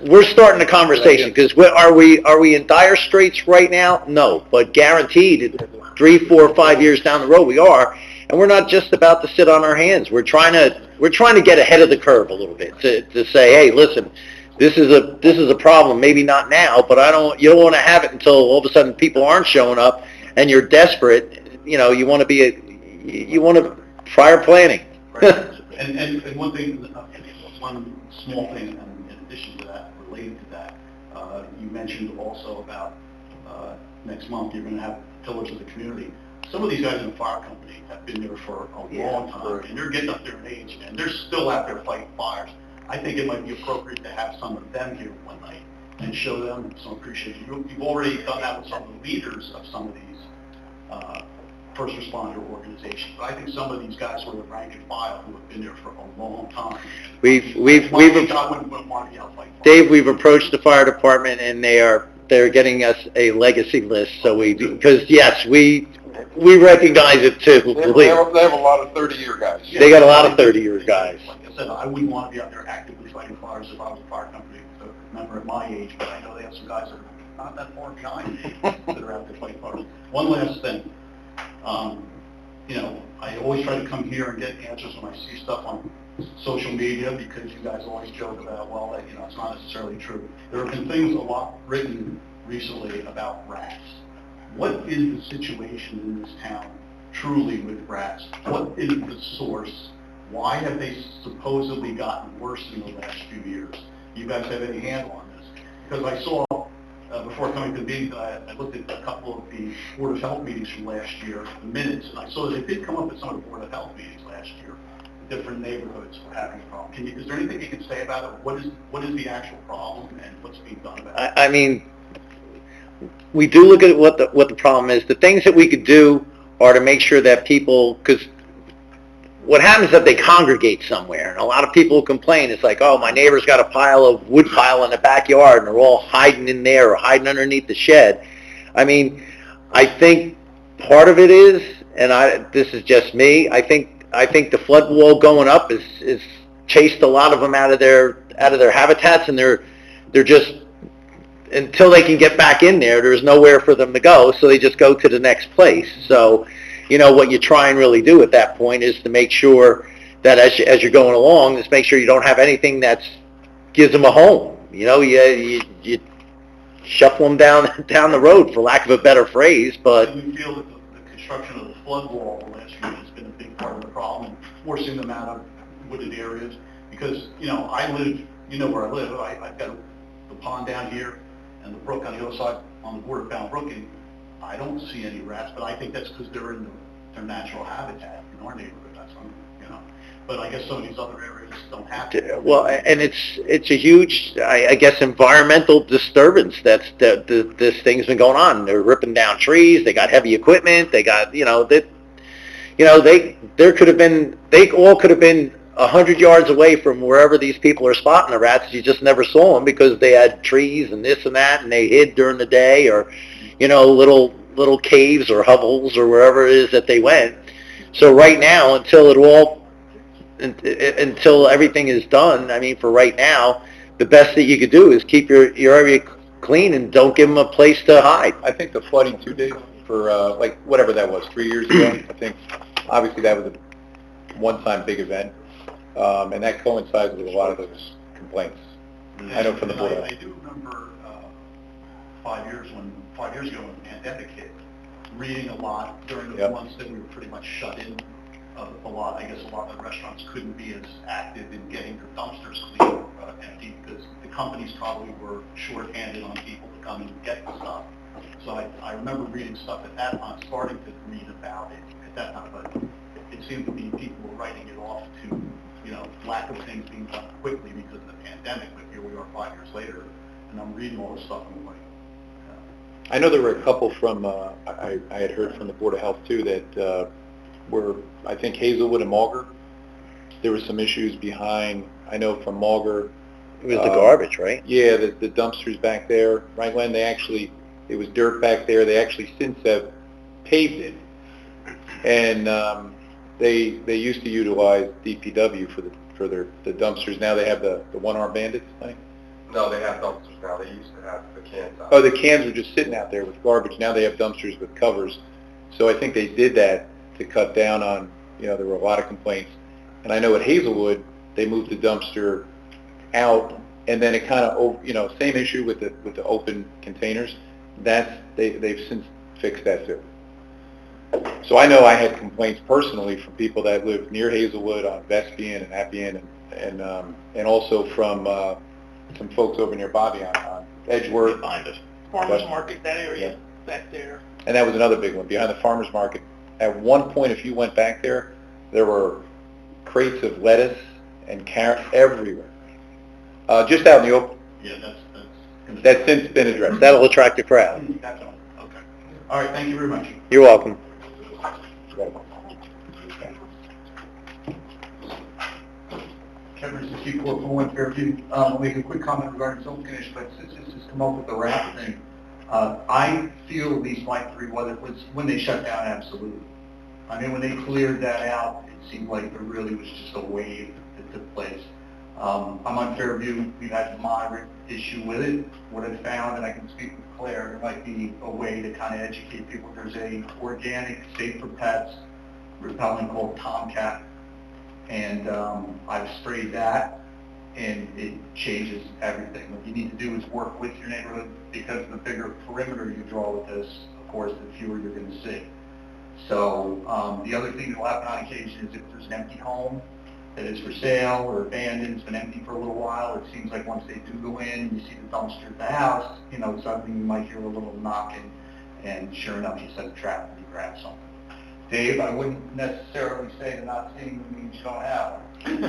we're starting the conversation, because are we in dire straits right now? No, but guaranteed, 3, 4, 5 years down the road we are, and we're not just about to sit on our hands. We're trying to get ahead of the curve a little bit to say, hey, listen, this is a problem. Maybe not now, but you don't want to have it until all of a sudden people aren't showing up and you're desperate. You know, you want to prior planning. Right. And one thing, one small thing in addition to that, related to that, you mentioned also about next month you're going to have pillars of the community. Some of these guys in the fire company have been there for a long time, and they're getting up there in age, and they're still out there fighting fires. I think it might be appropriate to have some of them here one night and show them some appreciation. You've already done that with some of the leaders of some of these first responder organizations, but I think some of these guys who are the rank and file who have been there for a long time. We've I wouldn't want to be out fighting fires. Dave, we've approached the fire department, and they're getting us a legacy list. So because yes, we recognize it too. They have a lot of 30-year guys. They got a lot of 30-year guys. Like I said, I wouldn't want to be out there actively fighting fires if I was a fire company member at my age, but I know they have some guys that are not that far behind me that are out there fighting fires. One last thing. You know, I always try to come here and get answers when I see stuff on social media, because you guys always joke about, well, that, you know, it's not necessarily true. There have been things a lot written recently about rats. What is the situation in this town truly with rats? What is the source? Why have they supposedly gotten worse in the last few years? You guys have any handle on this? Because I saw, before coming to the meeting, I looked at a couple of the Board of Health meetings from last year, the minutes, and I saw that they did come up with some of the Board of Health meetings last year. Different neighborhoods were having a problem. Is there anything you can say about it? What is the actual problem and what's being done about it? I mean, we do look at what the problem is. The things that we could do are to make sure that people, because what happens is that they congregate somewhere, and a lot of people complain. It's like, oh, my neighbor's got a wood pile in the backyard, and they're all hiding in there or hiding underneath the shed. I mean, I think part of it is, and this is just me, I think the flood wall going up is chased a lot of them out of their habitats, and they're just, until they can get back in there's nowhere for them to go, so they just go to the next place. So, you know, what you try and really do at that point is to make sure that as you're going along, is make sure you don't have anything that gives them a home. You know, you shuffle them down the road, for lack of a better phrase, but... Do you feel that the construction of the flood wall last year has been a big part forcing them out of wooded areas, because, you know, I live, you know where I live, I've got the pond down here and the brook on the other side, on the border of Bound Brook, and I don't see any rats, but I think that's because they're in their natural habitat in our neighborhood, that's, you know, but I guess some of these other areas don't have to. Well, and it's a huge, I guess, environmental disturbance that this thing's been going on. They're ripping down trees, they got heavy equipment, they got, they all could have been 100 yards away from wherever these people are spotting the rats. You just never saw them because they had trees and this and that, and they hid during the day, or, little caves or hovels or wherever it is that they went. So right now, until everything is done, I mean, for right now, the best that you could do is keep your area clean and don't give them a place to hide. I think the flooding too, Dave, for like whatever that was, 3 years ago, I think obviously that was a one-time big event, and that coincides with a lot of those complaints. I know from the board. I do remember 5 years ago when the pandemic hit, reading a lot during the months that we were pretty much shut in. A lot of the restaurants couldn't be as active in getting their dumpsters clean, empty, because the companies probably were short-handed on people to come and get the stuff. So I remember reading stuff at that time, starting to read about it at that time, but it seemed to be people were writing it off to, lack of things being done quickly because of the pandemic, but here we are 5 years later, and I'm reading all this stuff and I'm like, I know there were a couple from, I had heard from the Board of Health too, that were, I think, Hazelwood and Mulger. There were some issues behind, I know from Mulger. It was the garbage, right? Yeah, the dumpsters back there, right when it was dirt back there. They actually since have paved it. And they used to utilize DPW for the dumpsters. Now they have the one-armed bandits thing. No, they have dumpsters now. They used to have the cans out. Oh, the cans were just sitting out there with garbage. Now they have dumpsters with covers. So I think they did that to cut down on, there were a lot of complaints. And I know at Hazelwood, they moved the dumpster out, and then it kind of, same issue with the open containers. They've since fixed that too. So I know I had complaints personally from people that live near Hazelwood on Vespian and Appian, and also from some folks over near Bobby on Edgeworth. Behind us, farmers market, that area back there. And that was another big one, behind the farmers market. At one point, if you went back there, there were crates of lettuce and carrots everywhere. Just out in the open. Yeah, That's since been addressed. That'll attract a crowd. that's all. Okay. All right, thank you very much. You're welcome. Kevin, this is Chief Corporal from One Fairview. I'll make a quick comment regarding soap condition, but since this has come up with the rat thing, I feel these might be whether it was when they shut down, absolutely. I mean, when they cleared that out, it seemed like there really was just a wave that took place. I'm on Fairview. We've had a moderate issue with it. What I've found, and I can speak with Claire, there might be a way to kind of educate people. There's a organic, safe for pets repellent called Tomcat, and I've sprayed that, and it changes everything. What you need to do is work with your neighborhood, because the bigger perimeter you draw with this, of course, the fewer you're going to see. So the other thing that will happen on occasion is if there's an empty home that is for sale or abandoned, it's been empty for a little while, it seems like once they do go in, you see the dumpster at the house, suddenly you might hear a little knocking, and sure enough, you set a trap and you grab something. Dave, I wouldn't necessarily say that not seeing them means you don't have them.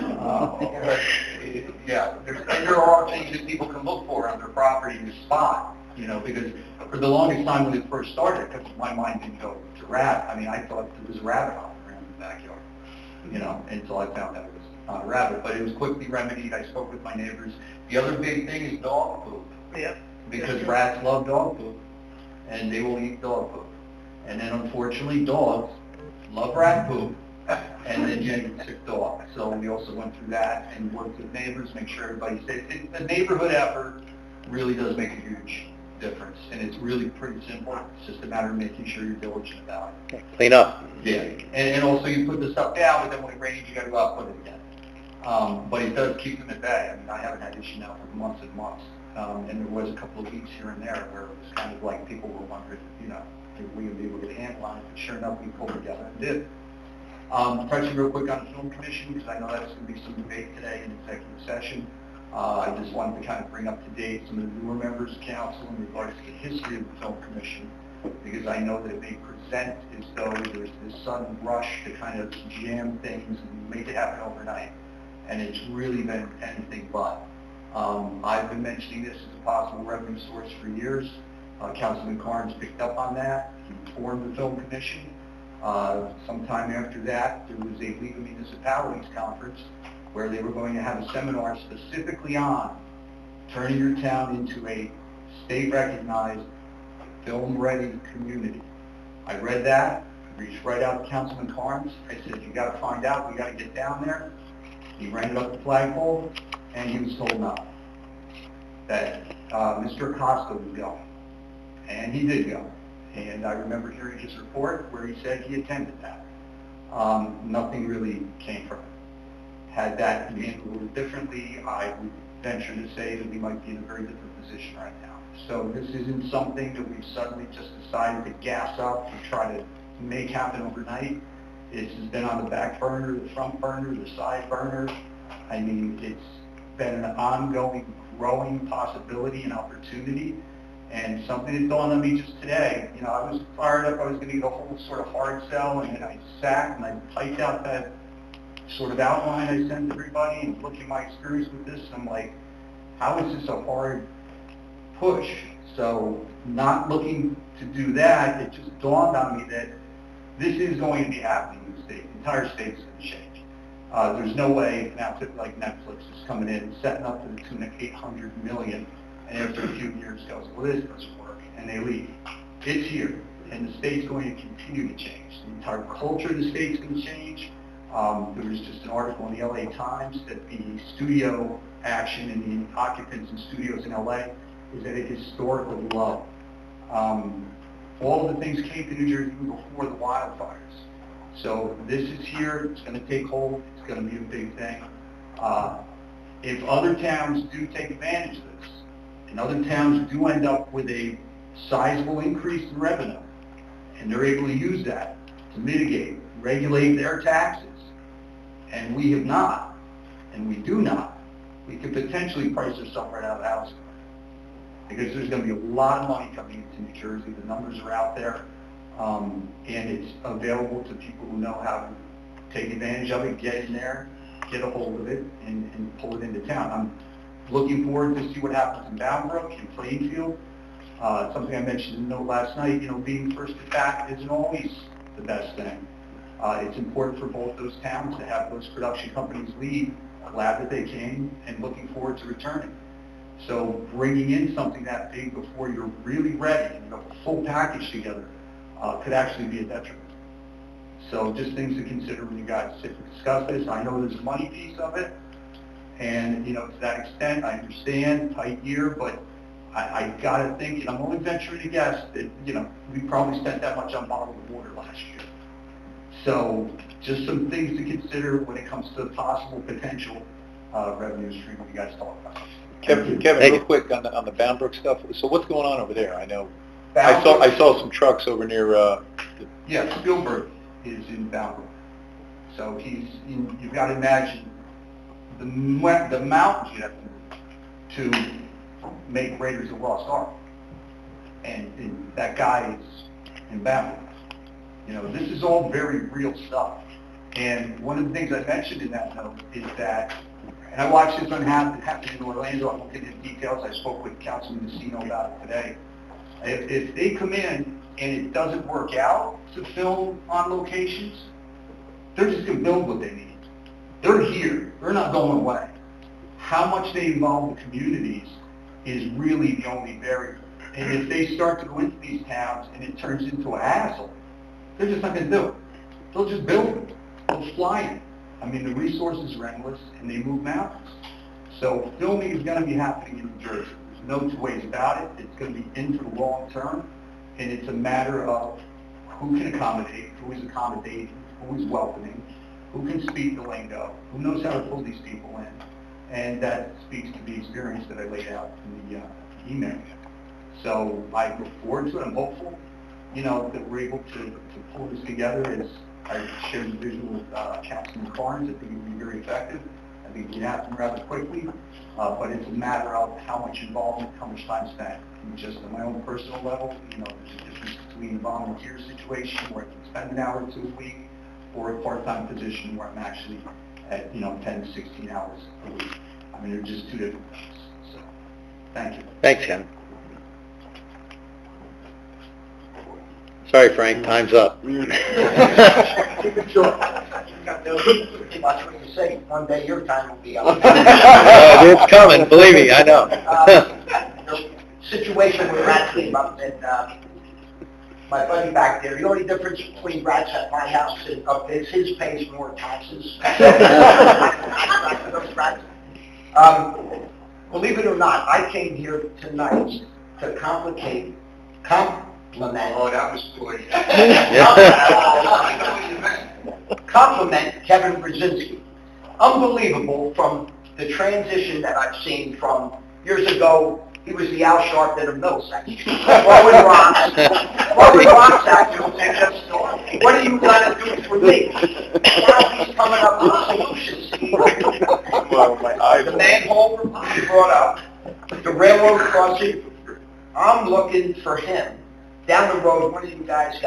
There are things that people can look for on their property to spot, because for the longest time when it first started, because my mind didn't go to rat, I thought there was a rabbit hole around the backyard, until I found out it was not a rabbit, but it was quickly remedied. I spoke with my neighbors. The other big thing is dog poop. Yep. Because rats love dog poop, and they will eat dog poop. And then unfortunately, dogs love rat poop, and then you get sick dog. So we also went through that and worked with neighbors, make sure everybody's safe. The neighborhood effort really does make a huge difference, and it's really pretty simple. It's just a matter of making sure you're diligent about it. Clean up. Yeah, and also you put the stuff down, but then when it rains, you got to go out and put it again. But it does keep them at bay. I haven't had issue now for months and months. And there was a couple of weeks here and there where it was kind of like people were wondering, if we would be able to handle it. But sure enough, we pulled together and did. Touching real quick on the film commission, because I know that's going to be some debate today in executive session. I just wanted to kind of bring up to date some of the newer members of council in regards to the history of the film commission, because I know that it may present as though there's this sudden rush to kind of jam things and make it happen overnight. And it's really been anything but. I've been mentioning this as a possible revenue source for years. Councilman Carnes picked up on that. He formed the film commission. Sometime after that, there was a League of Municipalities conference where they were going to have a seminar specifically on turning your town into a state-recognized, film-ready community. I read that, reached right out to Councilman Carnes. I said, you got to find out, we got to get down there. He ran it up the flagpole, and he was told no, that Mr. Acosta was going. And he did go. And I remember hearing his report where he said he attended that. Nothing really came from it. Had that been handled a little differently, I would venture to say that we might be in a very different position right now. So this isn't something that we've suddenly just decided to gas up and try to make happen overnight. This has been on the back burner, the front burner, the side burner. I mean, it's been an ongoing, growing possibility and opportunity. And something that dawned on me just today, you know, I was fired up, I was going to get a whole sort of hard sell, and then I sat and I typed out that sort of outline I sent everybody and looked at my experience with this, and I'm like, how is this a hard push? So not looking to do that, it just dawned on me that this is going to be happening in the state. The entire state is going to change. There's no way an outfit like Netflix is coming in and setting up to the tune of $800 million, and after a few years goes, well, this doesn't work, and they leave. It's here, and the state's going to continue to change. The entire culture of the state's going to change. There was just an article in the LA Times that the studio action and the occupants in studios in LA is at a historical low. All of the things came to New Jersey before the wildfires. So this is here, it's going to take hold, it's going to be a big thing. If other towns do take advantage of this, and other towns do end up with a sizable increase in revenue, and they're able to use that to mitigate, regulate their taxes, and we have not, and we do not, we could potentially price ourselves right out of the housing market. Because there's going to be a lot of money coming into New Jersey, the numbers are out there, and it's available to people who know how to take advantage of it, get in there, get a hold of it, and pull it into town. I'm looking forward to see what happens in Boundbrook, in Plainfield. Something I mentioned in the note last night, you know, being first to bat isn't always the best thing. It's important for both those towns to have those production companies lead. Glad that they came and looking forward to returning. So bringing in something that big before you're really ready and you have a full package together could actually be a detriment. So just things to consider when you guys sit and discuss this. I know there's a money piece of it, and you know, to that extent, I understand, tight year, but I got to think, and I'm only venturing to guess, that, you know, we probably spent that much on bottled water last year. So just some things to consider when it comes to possible potential revenue stream when you guys talk about it. Kevin, real quick on the Boundbrook stuff. So what's going on over there? I know I saw some trucks over near. Yeah, Spielberg is in Boundbrook. So you've got to imagine the mountains you have to make Raiders of the Lost Ark, and that guy is in Boundbrook. You know, this is all very real stuff. And one of the things I mentioned in that note is that, and I watched this happen in Orlando, I won't get into details, I spoke with Councilman Messino about it today. If they come in and it doesn't work out to film on locations, they're just going to build what they need. They're here. They're not going away. How much they involve the communities is really the only variable. And if they start to go into these towns and it turns into a hassle, they're just not going to do it. They'll just build it. They'll fly it. I mean, the resources are endless, and they move mountains. So filming is going to be happening in New Jersey. There's no two ways about it. It's going to be in for the long term, and it's a matter of who can accommodate, who is accommodating, who is welcoming, who can speak the lingo, who knows how to pull these people in. And that speaks to the experience that I laid out in the email. So I look forward to it. I'm hopeful, you know, that we're able to pull this together as I shared the vision with Councilman Carnes. I think it would be very effective. I think it can happen rather quickly, but it's a matter of how much involvement, how much time spent. And just on my own personal level, you know, there's a difference between a volunteer situation where I can spend an hour or two a week, or a part-time position where I'm actually at, 10 to 16 hours a week. I mean, they're just two different things. So, thank you. Thanks, Ken. Sorry, Frank, time's up. Keep it short. Pretty much what you say. One day your time will be up. It's coming, believe me, I know. The situation with rats came up, and my buddy back there, the only difference between rats at my house and up is his pays more taxes. Believe it or not, I came here tonight to compliment. Oh, that was good. Compliment Kevin Brzezinski. Unbelievable from the transition that I've seen from years ago. He was the Al Sharpton of Middlesex. Throwing rocks at you and just, what are you going to do for me? Now he's coming up with solutions. The manhole he brought up, the railroad crossing, I'm looking for him. Down the road, one of you guys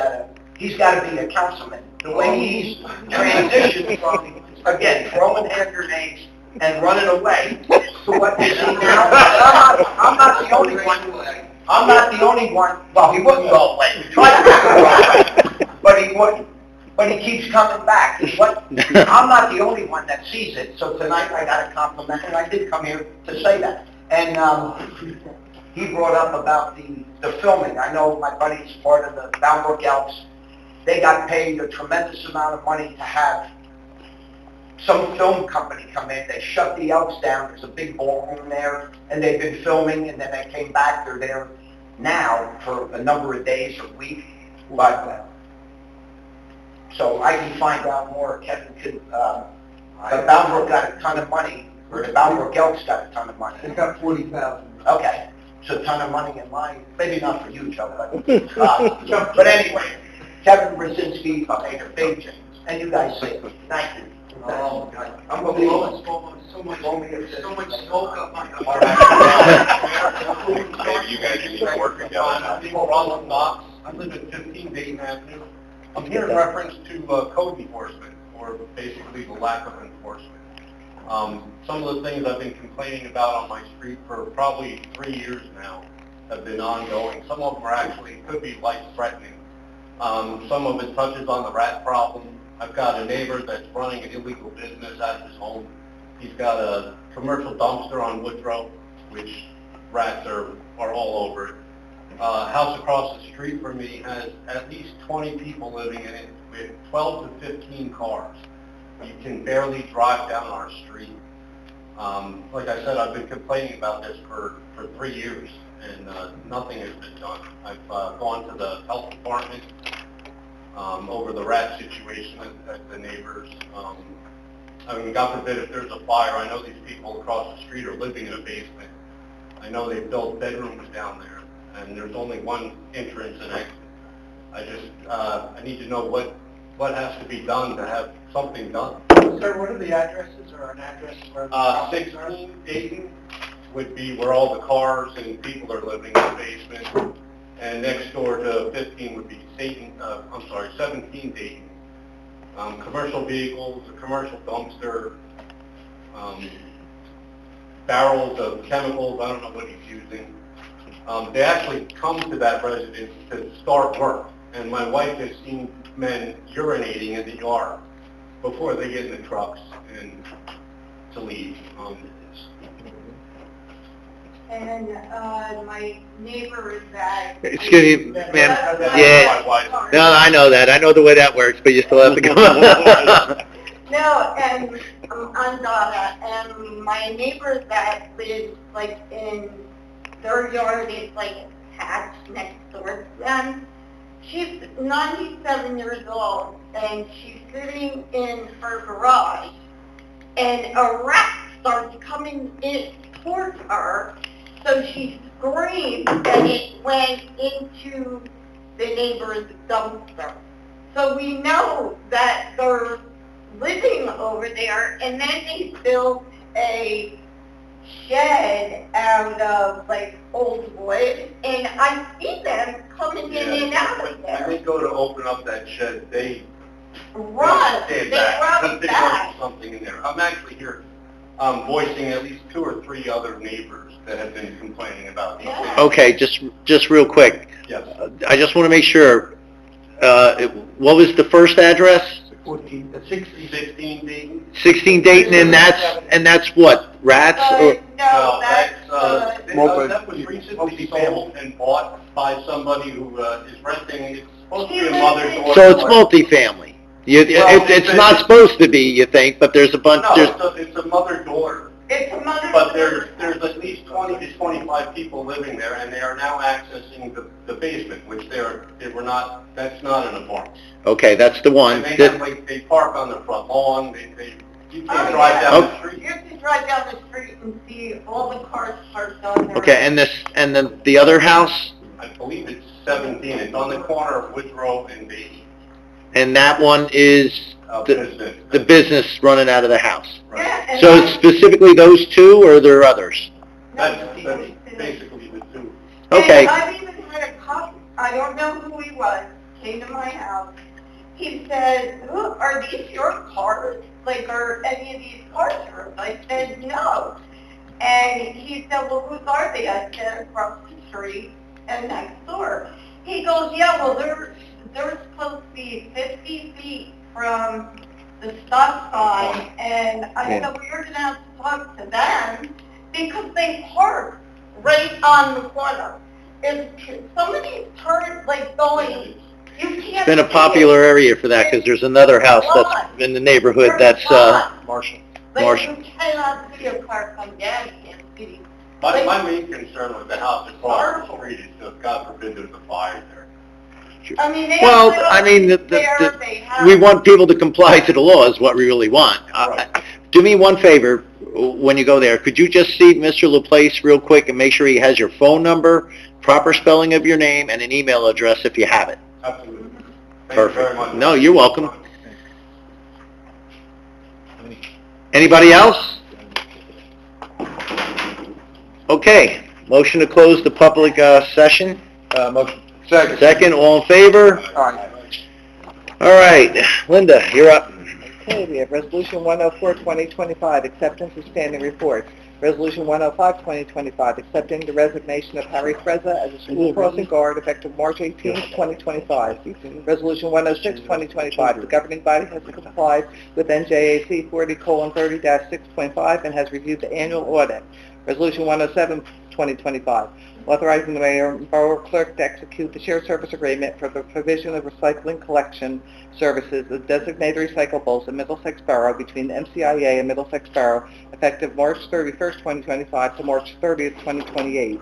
he's got to be a councilman. The way he's transitioned from, again, throwing hand grenades and running away to what you see now. I'm not the only one. I'm not the only one. Well, he wouldn't go away. He tried to go away, but he wouldn't. But he keeps coming back. I'm not the only one that sees it. So tonight I got a compliment, and I did come here to say that. And he brought up about the filming. I know my buddy's part of the Boundbrook Elks. They got paid a tremendous amount of money to have some film company come in. They shut the Elks down. There's a big ballroom there, and they've been filming, and then they came back. They're there now for a number of days or weeks. But so I can find out more. Kevin could. But Boundbrook got a ton of money, or the Boundbrook Elks got a ton of money. They got 40,000. Okay. It's a ton of money in mine. Maybe not for you, Joe, but anyway, Kevin Brzezinski made a big change, and you guys say it. Thank you. I'm a blowing so much smoke up my You guys need to work together. Ronald Knox. I live at 15 Dayton Avenue. I'm here in reference to code enforcement, or basically the lack of enforcement. Some of the things I've been complaining about on my street for probably 3 years now have been ongoing. Some of them are actually, could be life-threatening. Some of it touches on the rat problem. I've got a neighbor that's running an illegal business out of his home. He's got a commercial dumpster on Woodrow, which rats are all over it. House across the street from me has at least 20 people living in it with 12 to 15 cars. You can barely drive down our street. Like I said, I've been complaining about this for 3 years, and nothing has been done. I've gone to the health department over the rat situation at the neighbors. I mean, God forbid if there's a fire, I know these people across the street are living in a basement. I know they've built bedrooms down there, and there's only one entrance and exit. I need to know what has to be done to have something done. Sir, what are the addresses, or an address where the properties are? 16 Dayton would be where all the cars and people are living in the basement, and next door to 15 would be 17 Dayton. Commercial vehicles, a commercial dumpster, barrels of chemicals, I don't know what he's using. They actually come to that residence to start work, and my wife has seen men urinating in the yard before they get in the trucks and to leave. And my neighbor that... Excuse me, ma'am. Yeah. No, I know that. I know the way that works, but you still have to go. No, and I'm Donna, and my neighbor that lives like in their yard is like attached next door to them. She's 97 years old, and she's sitting in her garage, and a rat starts coming in towards her, so she screamed, and it went into the neighbor's dumpster. So we know that they're living over there, and then they built a shed out of like old wood, and I see them coming in and out of When there. they go to open up that shed, they Run, stand they back, run because they back. want something in there. I'm actually here, voicing at least 2 or 3 other neighbors that have been complaining about these things. Okay, just real quick. Yes. I just want to make sure, what was the first address? 16 Dayton? 16 Dayton, and that's what, rats? Or, No, That was recently sold and bought by somebody who is renting. It's supposed to be a mother-daughter. so it's multifamily. It's not supposed to be, you think, but there's a bunch, No, it's a mother-daughter. it's a mother. But there's at least 20 to 25 people living there, and they are now accessing the basement, which that's not an apartment. okay, that's the one. And they have, like, they park on the front lawn, you can't drive down the street. You can drive down the street and see all the cars parked on there. Okay, and then the other house, I believe it's 17, it's on the corner of Woodrow and Beatty. and that one is Business. the business running out of the house. Yeah, and So it's specifically those two, or are there others? That's basically the two. Okay. And I've even had a cop, I don't know who he was, came to my house. He said, are these your cars? Like, are any of these cars yours? I said, no. And he said, well, whose are they? I said, across the street and next door. He goes, yeah, well, they're supposed to be 50 feet from the stop sign. And I said, well, you're going to have to talk to them because they park right on the corner. If somebody's turned, like, going, you can't It's been a see popular it. area for that, because there's another house that's in the neighborhood that's, Marshall. Like, you cannot see a car come down, you can't see. My main concern with the house across the street is that, God forbid, there's a fire there. I mean, they well, have I mean, there, they have. we want people to comply to the law is what we really want. Right. Do me one favor, when you go there, could you just see Mr. LaPlace real quick and make sure he has your phone number, proper spelling of your name, and an email address if you have it? Absolutely. Thank you very Perfect. much. No, you're welcome. Anybody else? Okay, motion to close the public session. Motion. Second, all in favor? All right, Linda, you're up. Okay, we have Resolution 104, 2025, acceptance of standing reports. Resolution 105, 2025, accepting the resignation of Harry Frezza as a school crossing guard effective March 18, 2025. Resolution 106, 2025, the governing body has complied with NJAC 40:30-6.5 and has reviewed the annual audit. Resolution 107, 2025, authorizing the mayor and borough clerk to execute the shared service agreement for the provision of recycling collection services of designated recyclables in Middlesex Borough between the MCIA and Middlesex Borough effective March 31st, 2025 to March 30th, 2028.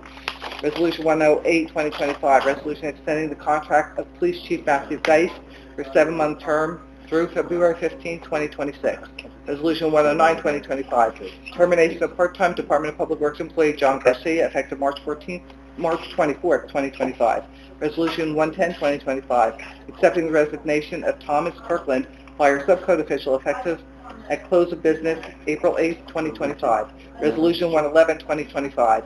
Resolution 108, 2025, resolution extending the contract of Police Chief Matthew Geist for a 7-month term through February 15, 2026. Resolution 109, 2025, termination of part-time Department of Public Works employee John Garcia effective March 24th, 2025. Resolution 110, 2025, accepting the resignation of Thomas Kirkland, fire subcode official, effective at close of business April 8, 2025. Resolution 111, 2025,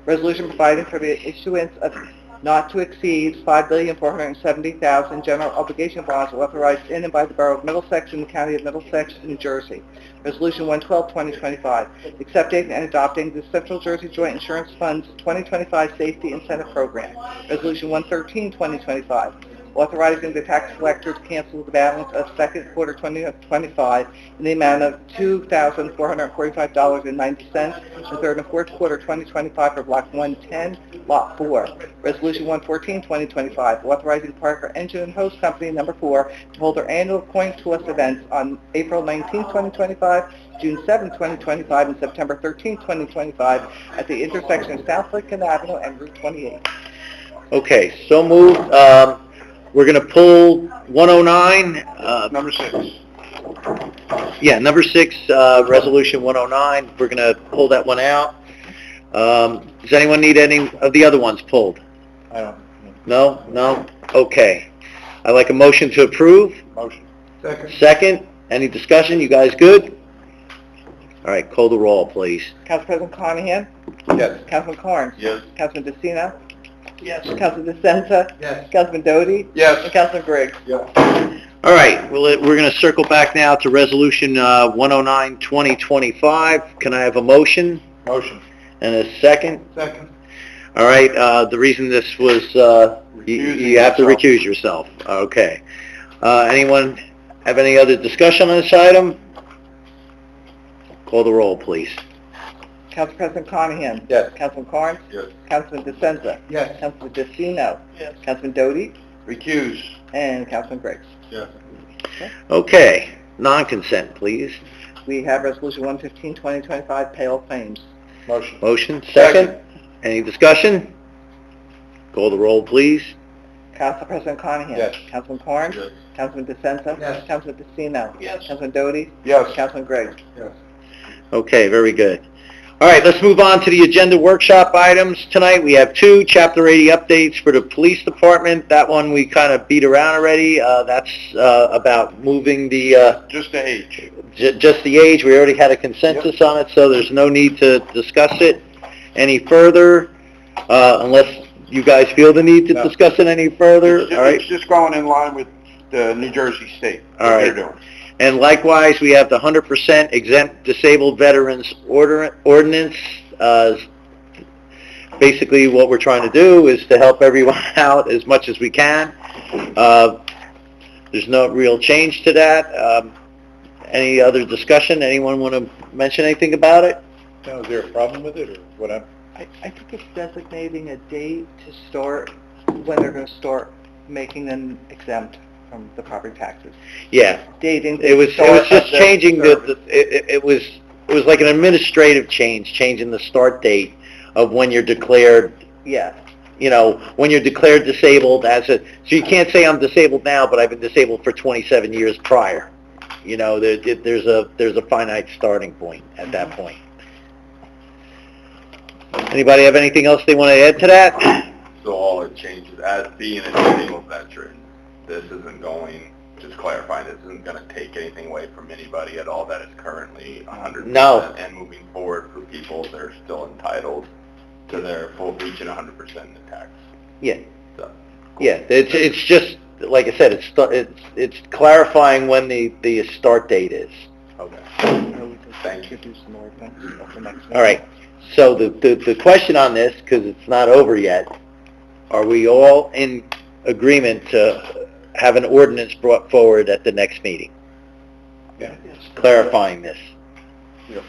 resolution providing for the issuance of not to exceed $5,470,000 general obligation bonds authorized in and by the Borough of Middlesex and the County of Middlesex, New Jersey. Resolution 112, 2025, accepting and adopting the Central Jersey Joint Insurance Fund's 2025 Safety Incentive Program. Resolution 113, 2025, authorizing the tax collector to cancel the balance of second quarter 2025 in the amount of $2,445.90 and third and fourth quarter 2025 for Block 110, Lot 4. Resolution 114, 2025, authorizing Parker Engine and Hose Company No. 4 to hold their annual coin-toss events on April 19, 2025, June 7, 2025, and September 13, 2025 at the intersection of South Lincoln Avenue and Route 28. Okay, so moved. We're going to pull 109. Number 6. Yeah, number 6, Resolution 109. We're going to pull that one out. Does anyone need any of the other ones pulled? I don't. No? No? Okay. I'd like a motion to approve. Motion. Second. Second, any discussion? You guys good? All right, call the roll, please. Council President Carnahan? Yes. Councilman Carnes? Yes. Councilman DeCino? Yes. Councilman DeSenza? Yes. Councilman Doty? Yes. And Councilman Griggs? All right, we're going to circle back now to Resolution 109, 2025. Can I have a motion Motion. and a second? Second. All right, the reason this was, you have to recuse yourself. Okay. Anyone have any other discussion on this item? Call the roll, please. Council President Carnahan? Yes. Councilman Carnes? Yes. Councilman DeSenza? Yes. Councilman DeCino? Yes. Councilman Doty? Recuse. And Councilman Griggs? Yes. Okay, non-consent, please. We have Resolution 115, 2025, payroll claims. Motion. Motion, second. Any discussion? Call the roll, please. Council President Carnahan? Yes. Councilman Carnes? Yes. Councilman DeSenza? Yes. Councilman DeCino? Yes. Councilman Doty? Yes. Councilman Griggs? Yes. Okay, very good. All right, let's move on to the agenda workshop items tonight. We have two Chapter 80 updates for the police department. That one we kind of beat around already. That's about moving the, Just the age. just the age. We already had a consensus on it, so there's no need to discuss it any further, unless you guys feel the need to No. discuss it any further. All right? It's just going in line with the New Jersey State. All what right. they're doing. And likewise, we have the 100% exempt disabled veterans ordinance. Basically, what we're trying to do is to help everyone out as much as we can. There's no real change to that. Any other discussion? Anyone want to mention anything about it? Now, is there a problem with it, or what? I think it's designating a date to start, when they're going to start making them exempt from the property taxes. Yeah, Dating. it was start just of the changing service. it was like an administrative change, changing the start date of when you're declared, Yeah. you know, when you're declared disabled so you can't say I'm disabled now, but I've been disabled for 27 years prior. You know, there's a finite starting point at that point. Anybody have anything else they want to add to that? So all it changes, as being a disabled veteran, this isn't going, just clarifying, this isn't going to take anything away from anybody at all that is currently 100%. No. And moving forward for people, they're still entitled to their full reaching 100% in the tax. Yeah. So, Yeah, it's just, like I said, it's clarifying when the start date is. okay. Thank you. Do some more things for next meeting. All right, so the question on this, because it's not over yet, are we all in agreement to have an ordinance brought forward at the next meeting? Yeah. Clarifying this? Yes.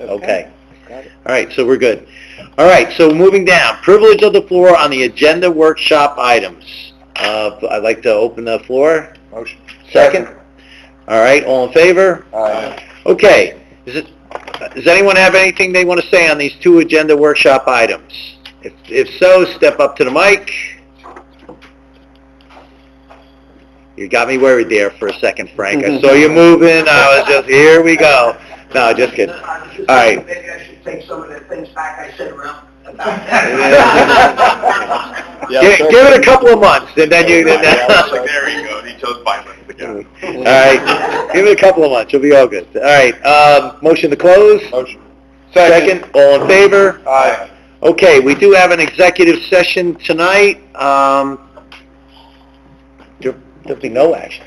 Okay. Got it. All right, so we're good. All right, so moving down, privilege of the floor on the agenda workshop items. I'd like to open the floor. Motion. Second? All right, all in favor? Aye. Okay, does anyone have anything they want to say on these two agenda workshop items? If so, step up to the mic. You got me worried there for a second, Frank. I saw you moving, I was just, here we go. No, just kidding. All right. Maybe I should take some of the things back I said around about Give it a couple of months, and then you... There he goes, he chose violence again. All right, give it a couple of months, you'll be all good. All right, motion to close? Motion. Second, all in favor? Aye. Okay, we do have an executive session tonight. There'll be no action.